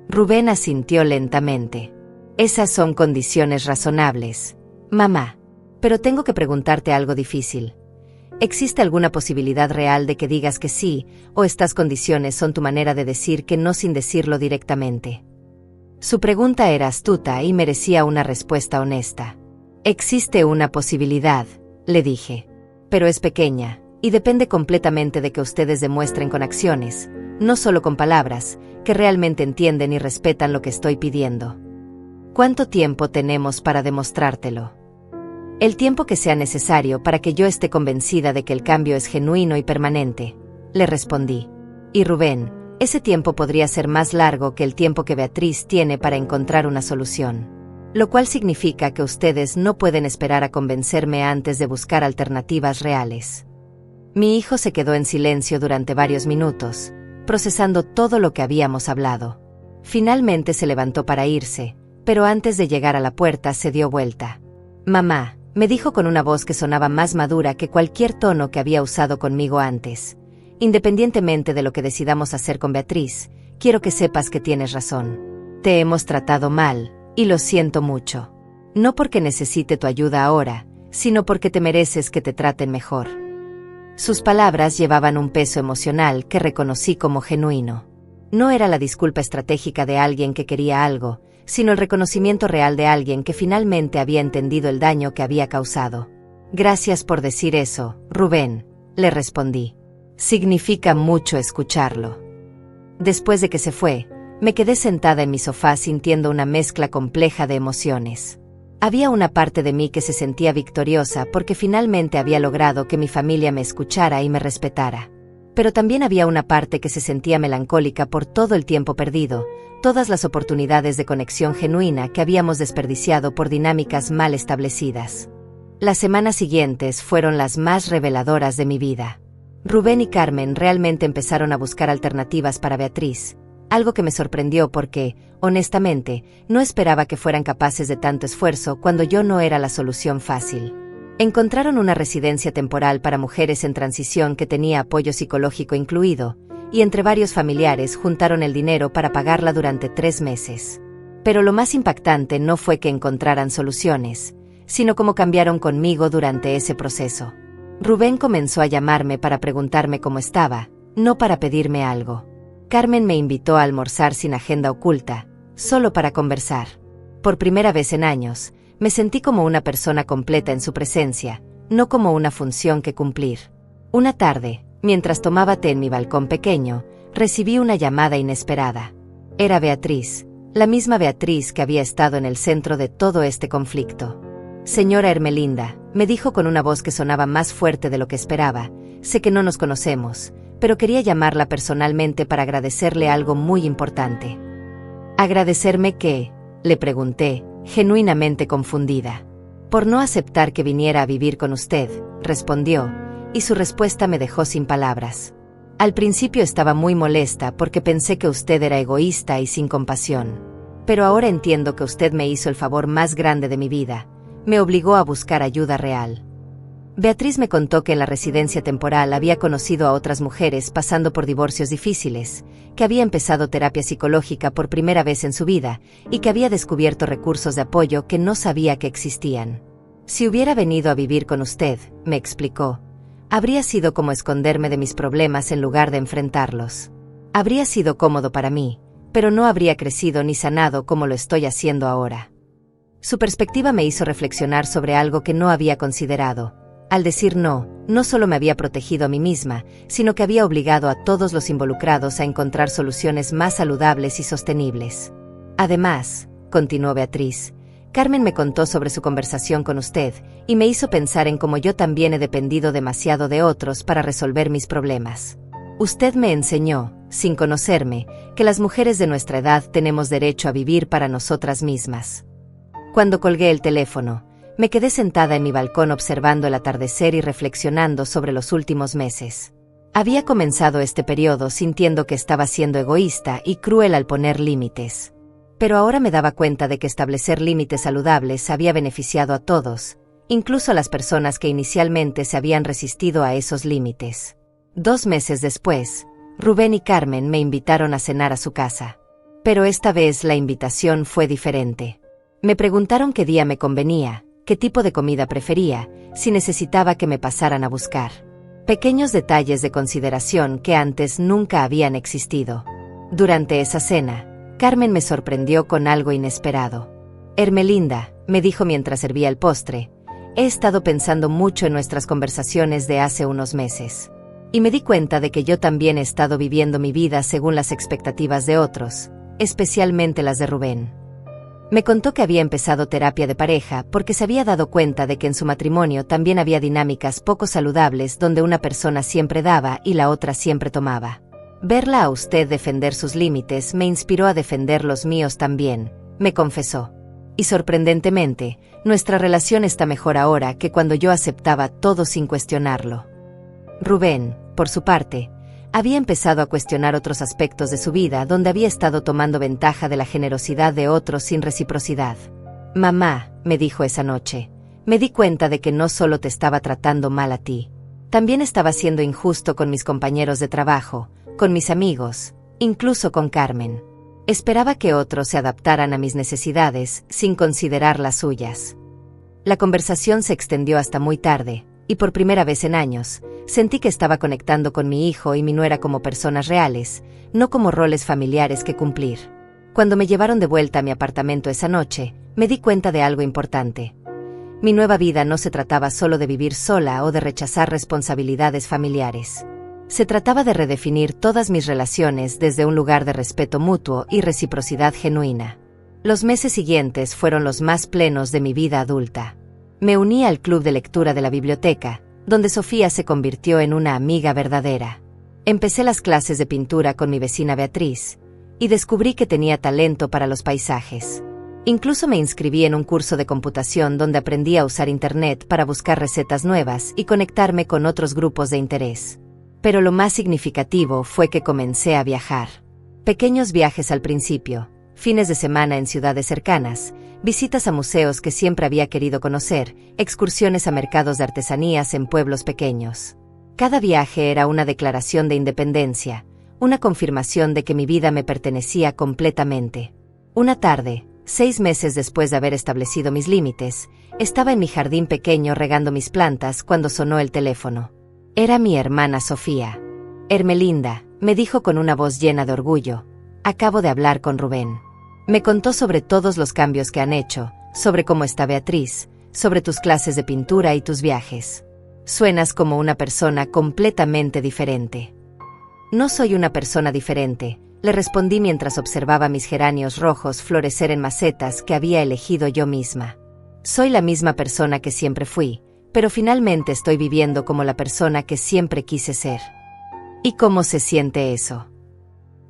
Rubén asintió lentamente. Esas son condiciones razonables, mamá. Pero tengo que preguntarte algo difícil. ¿Existe alguna posibilidad real de que digas que sí, o estas condiciones son tu manera de decir que no sin decirlo directamente? Su pregunta era astuta y merecía una respuesta honesta. Existe una posibilidad, le dije. Pero es pequeña, y depende completamente de que ustedes demuestren con acciones, no solo con palabras, que realmente entienden y respetan lo que estoy pidiendo. ¿Cuánto tiempo tenemos para demostrártelo? El tiempo que sea necesario para que yo esté convencida de que el cambio es genuino y permanente, le respondí. Y Rubén, ese tiempo podría ser más largo que el tiempo que Beatriz tiene para encontrar una solución. Lo cual significa que ustedes no pueden esperar a convencerme antes de buscar alternativas reales. Mi hijo se quedó en silencio durante varios minutos, procesando todo lo que habíamos hablado. Finalmente se levantó para irse, pero antes de llegar a la puerta se dio vuelta. Mamá, me dijo con una voz que sonaba más madura que cualquier tono que había usado conmigo antes. Independientemente de lo que decidamos hacer con Beatriz, quiero que sepas que tienes razón. Te hemos tratado mal, y lo siento mucho. No porque necesite tu ayuda ahora, sino porque te mereces que te traten mejor. Sus palabras llevaban un peso emocional que reconocí como genuino. No era la disculpa estratégica de alguien que quería algo, sino el reconocimiento real de alguien que finalmente había entendido el daño que había causado. Gracias por decir eso, Rubén, le respondí. Significa mucho escucharlo. Después de que se fue, me quedé sentada en mi sofá sintiendo una mezcla compleja de emociones. Había una parte de mí que se sentía victoriosa porque finalmente había logrado que mi familia me escuchara y me respetara. Pero también había una parte que se sentía melancólica por todo el tiempo perdido, todas las oportunidades de conexión genuina que habíamos desperdiciado por dinámicas mal establecidas. Las semanas siguientes fueron las más reveladoras de mi vida. Rubén y Carmen realmente empezaron a buscar alternativas para Beatriz, algo que me sorprendió porque, honestamente, no esperaba que fueran capaces de tanto esfuerzo cuando yo no era la solución fácil. Encontraron una residencia temporal para mujeres en transición que tenía apoyo psicológico incluido, y entre varios familiares juntaron el dinero para pagarla durante 3 meses. Pero lo más impactante no fue que encontraran soluciones, sino cómo cambiaron conmigo durante ese proceso. Rubén comenzó a llamarme para preguntarme cómo estaba, no para pedirme algo. Carmen me invitó a almorzar sin agenda oculta, solo para conversar. Por primera vez en años, me sentí como una persona completa en su presencia, no como una función que cumplir. Una tarde, mientras tomaba té en mi balcón pequeño, recibí una llamada inesperada. Era Beatriz, la misma Beatriz que había estado en el centro de todo este conflicto. Señora Ermelinda, me dijo con una voz que sonaba más fuerte de lo que esperaba, sé que no nos conocemos, pero quería llamarla personalmente para agradecerle algo muy importante. ¿Agradecerme qué?, le pregunté, genuinamente confundida. Por no aceptar que viniera a vivir con usted, respondió, y su respuesta me dejó sin palabras. Al principio estaba muy molesta porque pensé que usted era egoísta y sin compasión. Pero ahora entiendo que usted me hizo el favor más grande de mi vida. Me obligó a buscar ayuda real. Beatriz me contó que en la residencia temporal había conocido a otras mujeres pasando por divorcios difíciles, que había empezado terapia psicológica por primera vez en su vida y que había descubierto recursos de apoyo que no sabía que existían. Si hubiera venido a vivir con usted, me explicó, habría sido como esconderme de mis problemas en lugar de enfrentarlos. Habría sido cómodo para mí, pero no habría crecido ni sanado como lo estoy haciendo ahora. Su perspectiva me hizo reflexionar sobre algo que no había considerado. Al decir no, no solo me había protegido a mí misma, sino que había obligado a todos los involucrados a encontrar soluciones más saludables y sostenibles. Además, continuó Beatriz, Carmen me contó sobre su conversación con usted y me hizo pensar en cómo yo también he dependido demasiado de otros para resolver mis problemas. Usted me enseñó, sin conocerme, que las mujeres de nuestra edad tenemos derecho a vivir para nosotras mismas. Cuando colgué el teléfono, me quedé sentada en mi balcón observando el atardecer y reflexionando sobre los últimos meses. Había comenzado este periodo sintiendo que estaba siendo egoísta y cruel al poner límites. Pero ahora me daba cuenta de que establecer límites saludables había beneficiado a todos, incluso a las personas que inicialmente se habían resistido a esos límites. 2 meses después, Rubén y Carmen me invitaron a cenar a su casa. Pero esta vez la invitación fue diferente. Me preguntaron qué día me convenía, qué tipo de comida prefería, si necesitaba que me pasaran a buscar. Pequeños detalles de consideración que antes nunca habían existido. Durante esa cena, Carmen me sorprendió con algo inesperado. Hermelinda, me dijo mientras servía el postre, he estado pensando mucho en nuestras conversaciones de hace unos meses. Y me di cuenta de que yo también he estado viviendo mi vida según las expectativas de otros, especialmente las de Rubén. Me contó que había empezado terapia de pareja porque se había dado cuenta de que en su matrimonio también había dinámicas poco saludables donde una persona siempre daba y la otra siempre tomaba. Verla a usted defender sus límites me inspiró a defender los míos también, me confesó. Y sorprendentemente, nuestra relación está mejor ahora que cuando yo aceptaba todo sin cuestionarlo. Rubén, por su parte, había empezado a cuestionar otros aspectos de su vida donde había estado tomando ventaja de la generosidad de otros sin reciprocidad. Mamá, me dijo esa noche, me di cuenta de que no solo te estaba tratando mal a ti. También estaba siendo injusto con mis compañeros de trabajo, con mis amigos, incluso con Carmen. Esperaba que otros se adaptaran a mis necesidades sin considerar las suyas. La conversación se extendió hasta muy tarde, y por primera vez en años, sentí que estaba conectando con mi hijo y mi nuera como personas reales, no como roles familiares que cumplir. Cuando me llevaron de vuelta a mi apartamento esa noche, me di cuenta de algo importante. Mi nueva vida no se trataba solo de vivir sola o de rechazar responsabilidades familiares. Se trataba de redefinir todas mis relaciones desde un lugar de respeto mutuo y reciprocidad genuina. Los meses siguientes fueron los más plenos de mi vida adulta. Me uní al club de lectura de la biblioteca, donde Sofía se convirtió en una amiga verdadera. Empecé las clases de pintura con mi vecina Beatriz, y descubrí que tenía talento para los paisajes. Incluso me inscribí en un curso de computación donde aprendí a usar Internet para buscar recetas nuevas y conectarme con otros grupos de interés. Pero lo más significativo fue que comencé a viajar. Pequeños viajes al principio, fines de semana en ciudades cercanas, visitas a museos que siempre había querido conocer, excursiones a mercados de artesanías en pueblos pequeños. Cada viaje era una declaración de independencia, una confirmación de que mi vida me pertenecía completamente. Una tarde, 6 meses después de haber establecido mis límites, estaba en mi jardín pequeño regando mis plantas cuando sonó el teléfono. Era mi hermana Sofía. Hermelinda, me dijo con una voz llena de orgullo, acabo de hablar con Rubén. Me contó sobre todos los cambios que han hecho, sobre cómo está Beatriz, sobre tus clases de pintura y tus viajes. Suenas como una persona completamente diferente. No soy una persona diferente, le respondí mientras observaba mis geranios rojos florecer en macetas que había elegido yo misma. Soy la misma persona que siempre fui, pero finalmente estoy viviendo como la persona que siempre quise ser. ¿Y cómo se siente eso?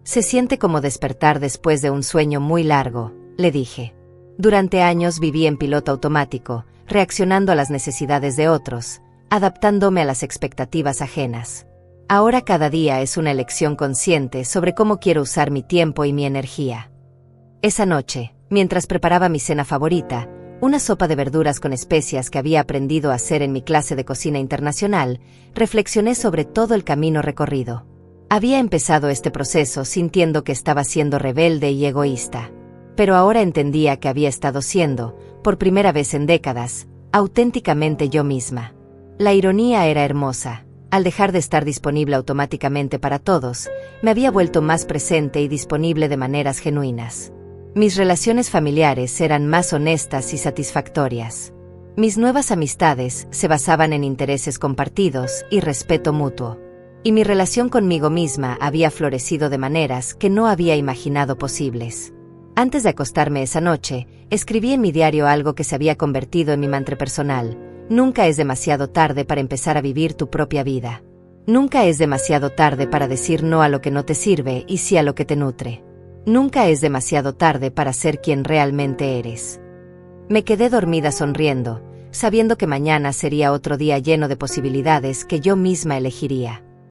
Se siente como despertar después de un sueño muy largo, le dije. Durante años viví en piloto automático, reaccionando a las necesidades de otros, adaptándome a las expectativas ajenas. Ahora cada día es una elección consciente sobre cómo quiero usar mi tiempo y mi energía. Esa noche, mientras preparaba mi cena favorita, Una sopa de verduras con especias que había aprendido a hacer en mi clase de cocina internacional, reflexioné sobre todo el camino recorrido. Había empezado este proceso sintiendo que estaba siendo rebelde y egoísta. Pero ahora entendía que había estado siendo, por primera vez en décadas, auténticamente yo misma. La ironía era hermosa. Al dejar de estar disponible automáticamente para todos, me había vuelto más presente y disponible de maneras genuinas. Mis relaciones familiares eran más honestas y satisfactorias. Mis nuevas amistades se basaban en intereses compartidos y respeto mutuo. Y mi relación conmigo misma había florecido de maneras que no había imaginado posibles. Antes de acostarme esa noche, escribí en mi diario algo que se había convertido en mi mantra personal. Nunca es demasiado tarde para empezar a vivir tu propia vida. Nunca es demasiado tarde para decir no a lo que no te sirve y sí a lo que te nutre. Nunca es demasiado tarde para ser quien realmente eres. Me quedé dormida sonriendo, sabiendo que mañana sería otro día lleno de posibilidades que yo misma elegiría.